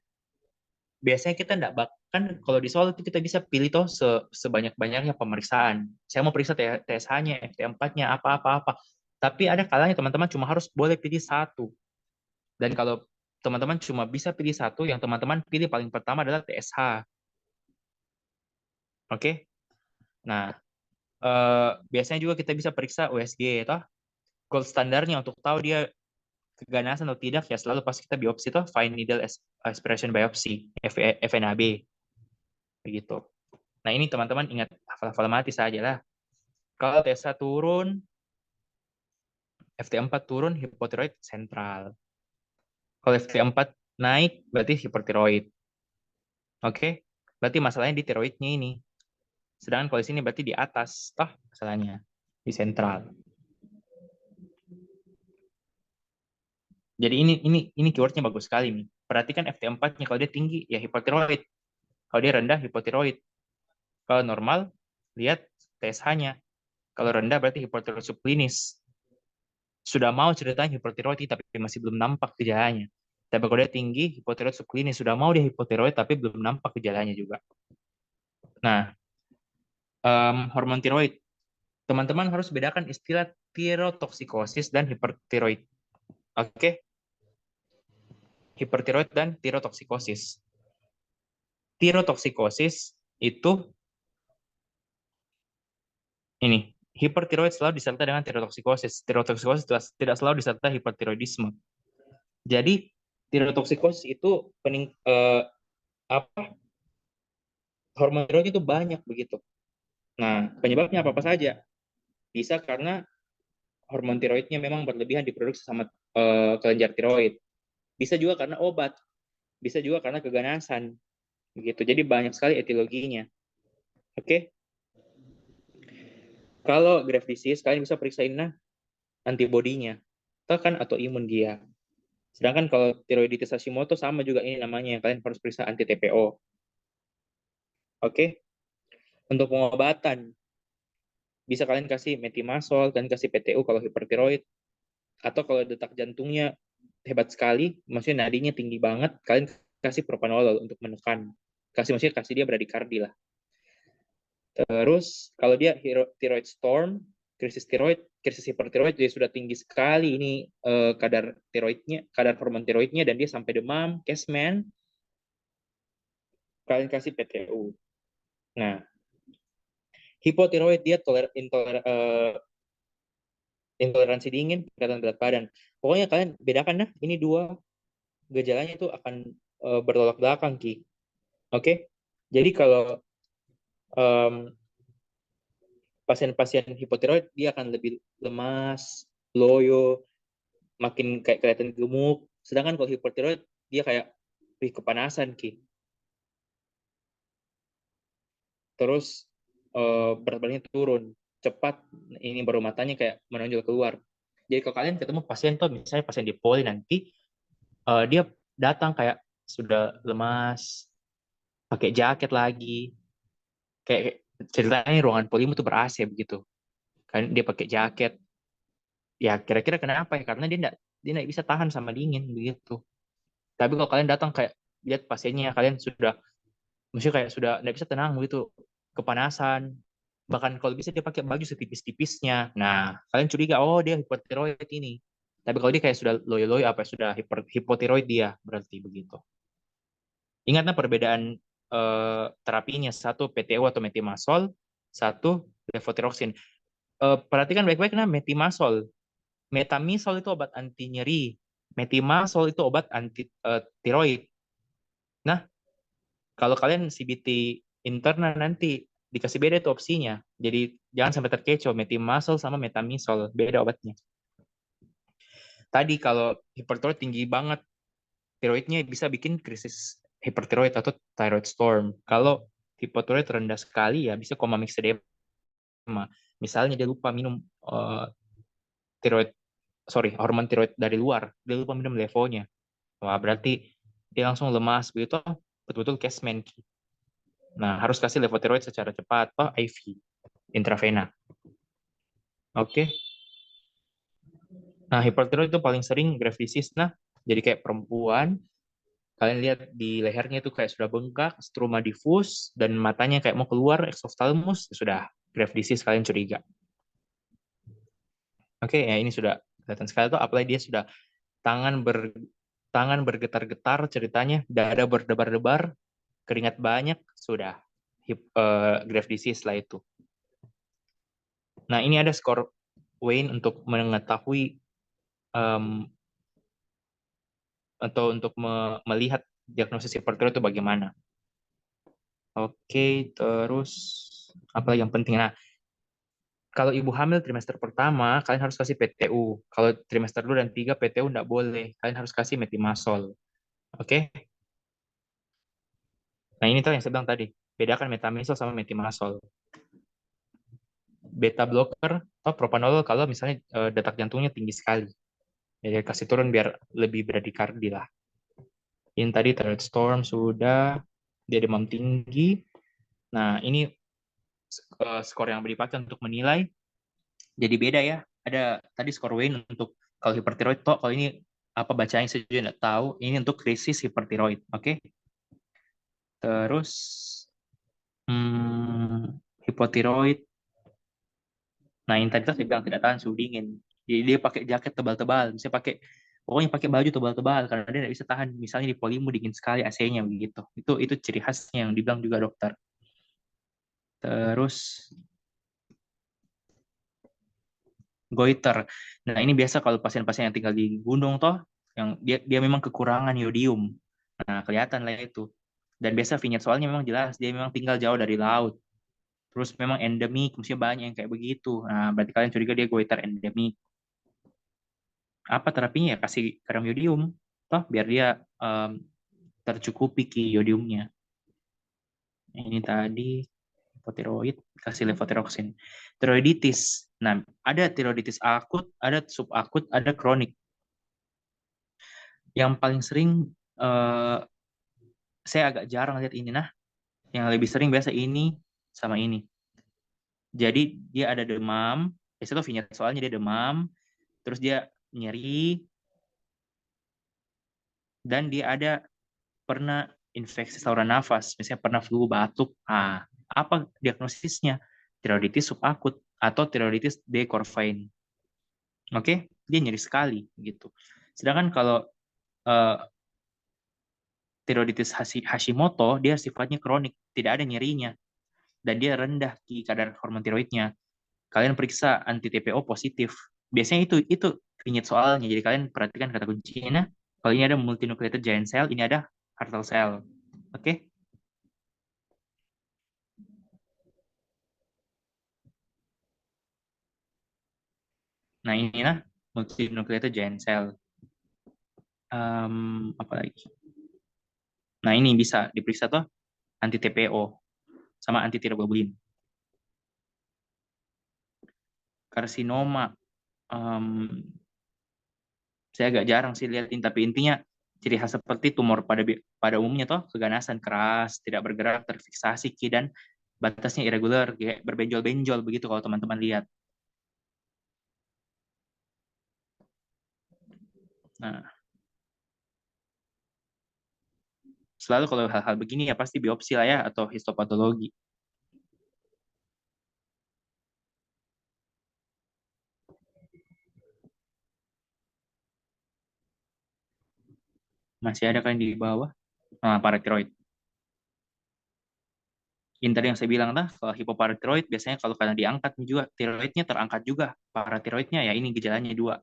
Biasanya kita enggak bahkan kalau di soal itu kita bisa pilih toh sebanyak-banyaknya pemeriksaan. Saya mau periksa TSH-nya, FT4-nya, apa-apa-apa. Tapi ada kalanya teman-teman cuma harus boleh pilih satu. Dan kalau teman-teman cuma bisa pilih satu, yang teman-teman pilih paling pertama adalah TSH. Oke? Nah, biasanya juga kita bisa periksa USG, toh. Gold standarnya untuk tahu dia keganasan atau tidak, ya selalu pas kita biopsi, toh, fine needle aspiration biopsy, FNAB. Begitu. Nah, ini teman-teman ingat, hafal-hafal mati saja lah. Kalau TSH turun, FT4 turun, hipotiroid sentral. Kalau FT4 naik, berarti hipertiroid. Oke? Berarti masalahnya di tiroidnya ini. Sedangkan kalau di sini berarti di atas, toh masalahnya di sentral. Jadi ini keywordnya bagus sekali nih. Perhatikan FT4-nya, kalau dia tinggi ya hipotiroid. Kalau dia rendah hipotiroid. Kalau normal lihat TSH-nya. Kalau rendah berarti hipotiroid subklinis. Sudah mau ceritanya hipotiroid tapi masih belum nampak gejalanya. Tapi kalau dia tinggi hipotiroid subklinis, sudah mau dia hipotiroid tapi belum nampak gejalanya juga. Nah, hormon tiroid. Teman-teman harus bedakan istilah tirotoksikosis dan hipertiroid. Oke? Hipertiroid dan tirotoksikosis. Tirotoksikosis itu ini, hipertiroid selalu disertai dengan tirotoksikosis. Tirotoksikosis tidak selalu disertai hipertiroidisme. Jadi tirotoksikosis itu hormon tiroid itu banyak begitu. Nah, penyebabnya apa saja? Bisa karena hormon tiroidnya memang berlebihan diproduksi sama kelenjar tiroid. Bisa juga karena obat. Bisa juga karena keganasan. Begitu. Jadi banyak sekali etiologinya. Oke? Kalau Graves' disease, kalian bisa periksain antibodinya. kan autoimun dia. Sedangkan kalau tiroiditis Hashimoto sama juga ini namanya yang kalian harus periksa anti TPO. Oke. Untuk pengobatan bisa kalian kasih metimasol dan kasih PTU kalau hipertiroid, atau kalau detak jantungnya hebat sekali, maksudnya nadinya tinggi banget, kalian kasih propanolol untuk menekan. Maksudnya kasih dia bradikardi lah. Terus kalau dia thyroid storm, krisis tiroid, krisis hipertiroid, dia sudah tinggi sekali ini kadar tiroidnya, kadar hormon tiroidnya, dan dia sampai demam, Cashman, kalian kasih PTU. Nah, hipotiroid dia intoleransi dingin, peningkatan berat badan. Pokoknya kalian bedakan dah, ini dua gejalanya itu akan bertolak belakang, Ki. Oke? Jadi kalau um, pasien-pasien hipotiroid, dia akan lebih lemas, loyo, makin kayak kelihatan gemuk. Sedangkan kalau hipotiroid, dia kayak kepanasan, Ki. Terus berat badannya turun cepat, ini baru matanya kayak menonjol keluar. Jadi kalau kalian ketemu pasien tuh, misalnya pasien di poli nanti, dia datang kayak sudah lemas, pakai jaket lagi, kayak ceritanya ruangan polimu tuh ber-AC begitu. Kan dia pakai jaket, ya kira-kira kenapa ya? Karena dia nggak bisa tahan sama dingin begitu. Tapi kalau kalian datang kayak lihat pasiennya, kalian sudah, maksudnya kayak sudah nggak bisa tenang begitu, kepanasan, bahkan kalau bisa dia pakai baju setipis-tipisnya. Nah, kalian curiga, oh dia hipotiroid ini. Tapi kalau dia kayak sudah loyo-loyo, apa sudah hipotiroid dia, berarti begitu. Ingatlah perbedaan terapinya, satu PTU atau metimasol, satu levothyroxine. Perhatikan baik-baik, nah metimasol. Metamisol itu obat anti nyeri. Metimasol itu obat anti tiroid. Nah, kalau kalian CBT internal nanti dikasih beda itu opsinya. Jadi jangan sampai terkecoh, metimasol sama metamisol, beda obatnya. Tadi kalau hipertiroid tinggi banget, tiroidnya bisa bikin krisis hipertiroid atau thyroid storm. Kalau hipotiroid rendah sekali ya bisa koma mixedema. Misalnya dia lupa minum tiroid, hormon tiroid dari luar, dia lupa minum levonya. Wah, berarti dia langsung lemas begitu, betul-betul Cashman. Nah, harus kasih levotiroid secara cepat, IV, intravena. Oke. Nah, hipertiroid itu paling sering grave disease. Nah, jadi kayak perempuan, kalian lihat di lehernya itu kayak sudah bengkak, struma diffus, dan matanya kayak mau keluar, exophthalmos, sudah grave disease, kalian curiga. Oke, ya ini sudah kelihatan sekali tuh, apalagi dia sudah tangan bergetar-getar ceritanya, dada berdebar-debar, keringat banyak, sudah grave disease lah itu. Nah, ini ada skor Wayne untuk mengetahui atau untuk melihat diagnosis hipertiroid itu bagaimana. Oke, terus apa yang penting? Nah, kalau ibu hamil trimester pertama, kalian harus kasih PTU. Kalau trimester 2 dan 3, PTU enggak boleh. Kalian harus kasih metimasol. Oke? Nah, ini tuh yang saya bilang tadi. Bedakan metamisol sama metimasol. Beta blocker atau propanolol kalau misalnya detak jantungnya tinggi sekali. Jadi kasih turun biar lebih bradikardi lah. Ini tadi thyroid storm sudah, dia demam tinggi. Nah, ini skor yang dipakai untuk menilai. Jadi beda ya. Ada tadi skor Wayne untuk kalau hipertiroid, toh kalau ini apa bacanya saya juga nggak tahu. Ini untuk krisis hipertiroid, oke? Terus hipotiroid. Nah, ini tadi saya bilang tidak tahan suhu dingin. Jadi dia pakai jaket tebal-tebal, bisa pakai, pokoknya pakai baju tebal-tebal karena dia tidak bisa tahan. Misalnya di Polimu dingin sekali AC-nya begitu. Itu ciri khasnya yang dibilang juga dokter. Terus goiter. Nah, ini biasa kalau pasien-pasien yang tinggal di gunung toh, yang dia memang kekurangan yodium. Nah, kelihatan lah itu. Dan biasa vignette soalnya memang jelas dia memang tinggal jauh dari laut. Terus memang endemik, mestinya banyak yang kayak begitu. Nah, berarti kalian curiga dia goiter endemik. Apa terapinya ya? Kasih garam yodium, toh biar dia tercukupi yodiumnya. Ini tadi hipotiroid, kasih levothyroxine. Tiroiditis, Nah, ada tiroiditis akut, ada subakut, ada kronik. Yang paling sering saya agak jarang lihat ini. Nah, yang lebih sering biasa ini sama ini. Jadi dia ada demam, biasanya tuh vinyet soalnya dia demam, terus dia nyeri, dan dia ada pernah infeksi saluran nafas, misalnya pernah flu, batuk. Ah, apa diagnosisnya? Tiroiditis subakut atau tiroiditis decorfine. Oke, dia nyeri sekali gitu. Sedangkan kalau eh, tiroiditis Hashimoto, dia sifatnya kronik, tidak ada nyerinya, dan dia rendah di kadar hormon tiroidnya. Kalian periksa anti TPO positif. Biasanya itu vinyet soalnya. Jadi kalian perhatikan kata kuncinya. Kalau ini ada multinucleated giant cell, ini ada Hartle cell. Oke? Okay? Nah, inilah multinucleated giant cell. Apa lagi? Nah, ini bisa diperiksa tuh anti TPO sama anti tiroglobulin. Karsinoma, um, saya agak jarang sih liatin, tapi intinya ciri khas seperti tumor pada umumnya toh keganasan keras, tidak bergerak, terfiksasi ki dan batasnya irregular, kayak berbenjol-benjol begitu kalau teman-teman lihat. Nah, selalu kalau hal-hal begini ya pasti biopsi lah ya atau histopatologi. Masih ada kan di bawah? Nah, paratiroid. Ini tadi yang saya bilang lah, kalau hipoparatiroid biasanya kalau karena diangkat juga, tiroidnya terangkat juga. Paratiroidnya ya ini gejalanya dua.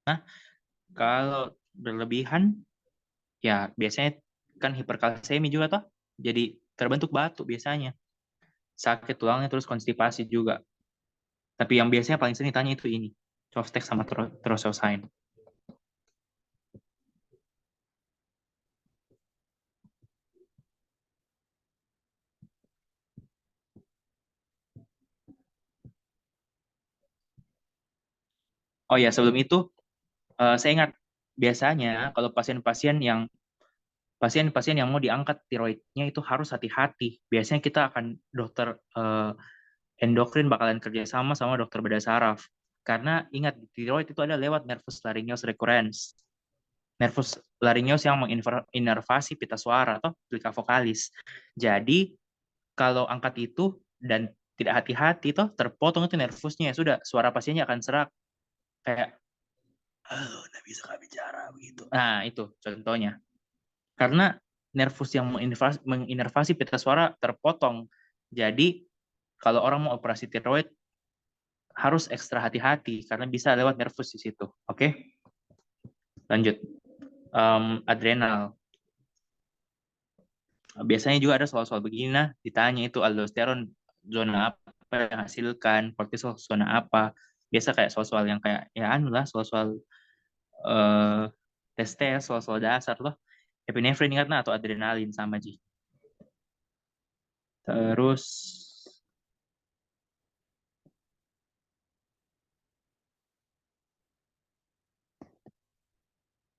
Nah, kalau berlebihan, ya biasanya kan hiperkalsemi juga toh. Jadi terbentuk batu biasanya. Sakit tulangnya terus konstipasi juga. Tapi yang biasanya paling sering ditanya itu ini. Softex sama Trososin. Oh ya, sebelum itu saya ingat biasanya kalau pasien-pasien yang mau diangkat tiroidnya itu harus hati-hati. Biasanya kita akan dokter endokrin bakalan kerjasama sama dokter bedah saraf. Karena ingat tiroid itu ada lewat nervus laryngeus recurrens. Nervus laryngeus yang menginervasi pita suara atau plica vokalis. Jadi kalau angkat itu dan tidak hati-hati toh terpotong itu nervusnya, ya sudah suara pasiennya akan serak kayak halo nggak bisa nggak bicara begitu. Nah itu contohnya karena nervus yang menginervasi pita suara terpotong. Jadi kalau orang mau operasi tiroid harus ekstra hati-hati karena bisa lewat nervus di situ. Oke, lanjut. Adrenal. Biasanya juga ada soal-soal begini, nah ditanya itu aldosteron zona apa yang hasilkan, kortisol zona apa. Biasa kayak soal-soal yang kayak ya anu lah, soal-soal eh, tes-tes, soal-soal dasar loh. Epinefrin ingat nah atau adrenalin sama Ji. Terus,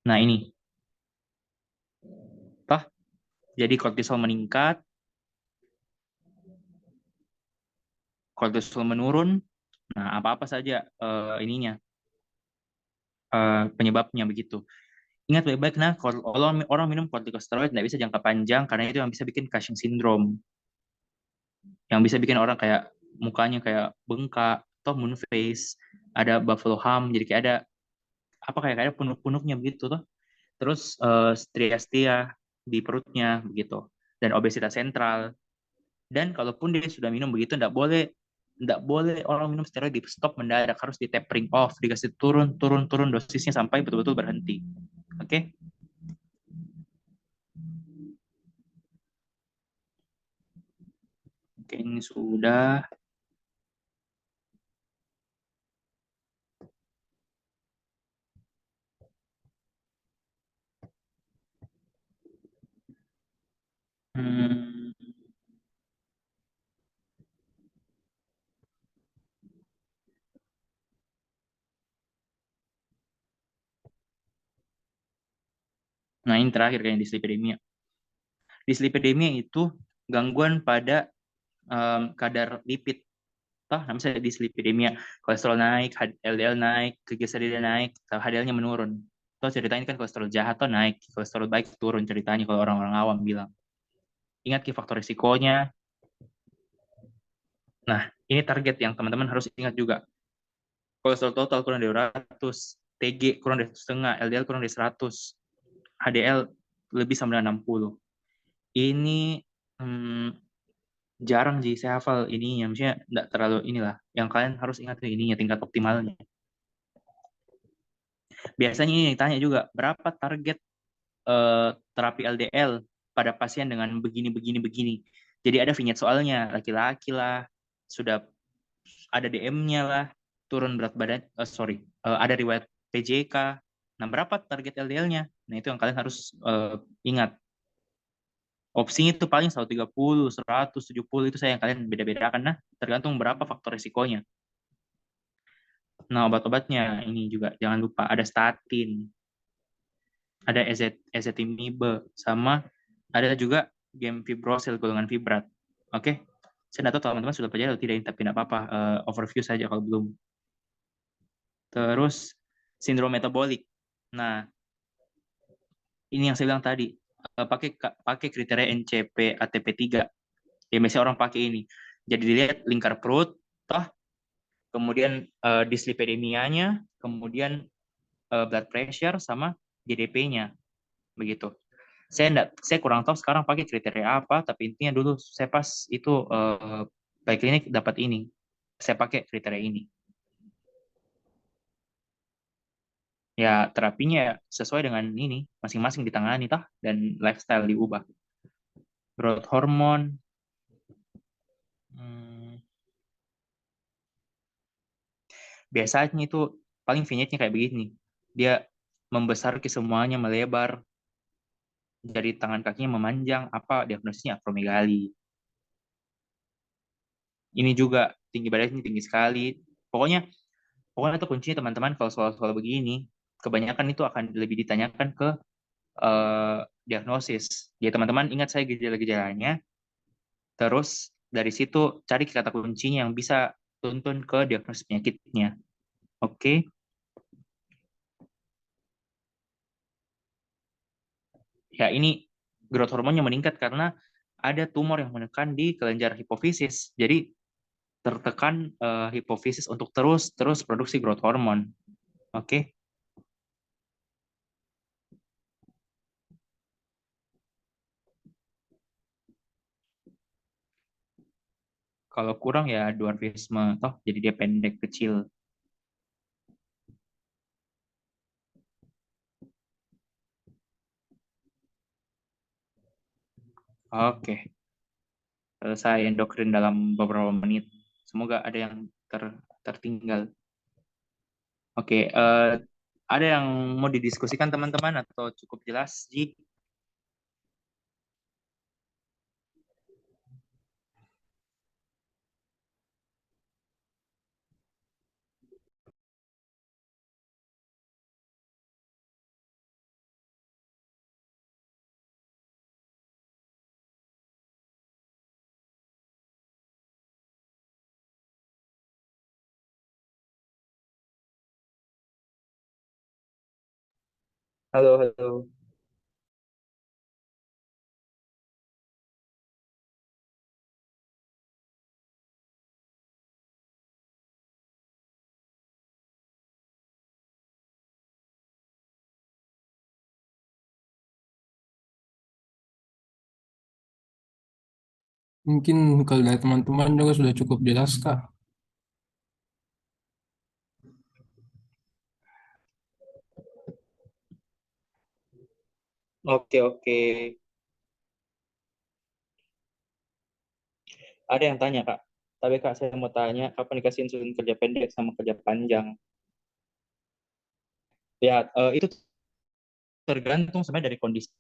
nah ini, toh jadi kortisol meningkat, kortisol menurun. Nah apa-apa saja ininya penyebabnya begitu. Ingat baik-baik, nah kalau orang minum kortikosteroid tidak bisa jangka panjang karena itu yang bisa bikin Cushing syndrome, yang bisa bikin orang kayak mukanya kayak bengkak atau moon face, ada buffalo hump, jadi kayak ada apa kayak punuk-punuknya begitu tuh. Terus stria-stria di perutnya begitu dan obesitas sentral. Dan kalaupun dia sudah minum begitu tidak boleh orang minum steroid di stop mendadak, harus di tapering off, dikasih turun turun turun dosisnya sampai betul-betul berhenti. Oke? Okay? Oke, ini sudah. Hmm, Nah, ini terakhir kayak dislipidemia. Dislipidemia itu gangguan pada kadar lipid. Misalnya dislipidemia, kolesterol naik, LDL naik, triglycerida naik, HDL-nya menurun. Ceritanya kan kolesterol jahat naik, kolesterol baik turun ceritanya kalau orang-orang awam bilang. Ingat faktor risikonya. Nah, ini target yang teman-teman harus ingat juga. Kolesterol total kurang dari 100, TG kurang dari 1,5, LDL kurang dari 100, HDL lebih sama dengan 60. Ini jarang sih saya hafal ininya, maksudnya nggak terlalu inilah. Yang kalian harus ingat ininya, tingkat optimalnya. Biasanya ini ditanya juga, berapa target terapi LDL pada pasien dengan begini. Jadi ada vignette soalnya, laki-laki lah, sudah ada DM-nya lah, turun berat badan, ada riwayat PJK. Nah, berapa target LDL-nya? Nah, itu yang kalian harus ingat. Opsinya itu paling 130, 170, itu saya yang kalian beda-bedakan. Nah, tergantung berapa faktor risikonya. Nah, obat-obatnya ini juga jangan lupa ada statin, ada ezetimibe, sama ada juga gemfibrozil golongan fibrat. Oke, saya tidak tahu teman-teman sudah pelajari atau tidak, tapi tidak apa-apa, overview saja kalau belum. Terus sindrom metabolik. Nah, ini yang saya bilang tadi, pakai kriteria NCP ATP3. Ya, biasanya orang pakai ini. Jadi dilihat lingkar perut, kemudian dislipidemianya, kemudian blood pressure sama GDP-nya, begitu. Saya kurang tahu sekarang pakai kriteria apa, tapi intinya dulu saya pas itu Poliklinik dapat ini, saya pakai kriteria ini. Ya terapinya sesuai dengan ini, masing-masing ditangani dan lifestyle diubah. Growth hormone, biasanya itu paling vignette-nya kayak begini. Dia membesar ke semuanya, melebar, dari tangan kakinya memanjang, diagnosisnya akromegali. Ini juga tinggi badannya tinggi sekali. Pokoknya itu kuncinya teman-teman kalau soal-soal begini, kebanyakan itu akan lebih ditanyakan ke diagnosis. Jadi teman-teman ingat saya gejala-gejalanya, terus dari situ cari kata kuncinya yang bisa tuntun ke diagnosis penyakitnya. Oke. Ya, ini growth hormonnya meningkat karena ada tumor yang menekan di kelenjar hipofisis. Jadi tertekan hipofisis untuk terus produksi growth hormone. Oke. Kalau kurang ya dwarfisme, jadi dia pendek kecil. Oke. Selesai endokrin dalam beberapa menit. Semoga ada yang tertinggal. Oke, ada yang mau didiskusikan teman-teman atau cukup jelas, Ji? Halo, halo. Mungkin kalau dari teman-teman juga sudah cukup jelas, Kak. Oke, oke. Ada yang tanya, Kak. Tapi Kak, saya mau tanya, kapan dikasih insulin kerja pendek sama kerja panjang? Ya, itu tergantung sebenarnya dari kondisi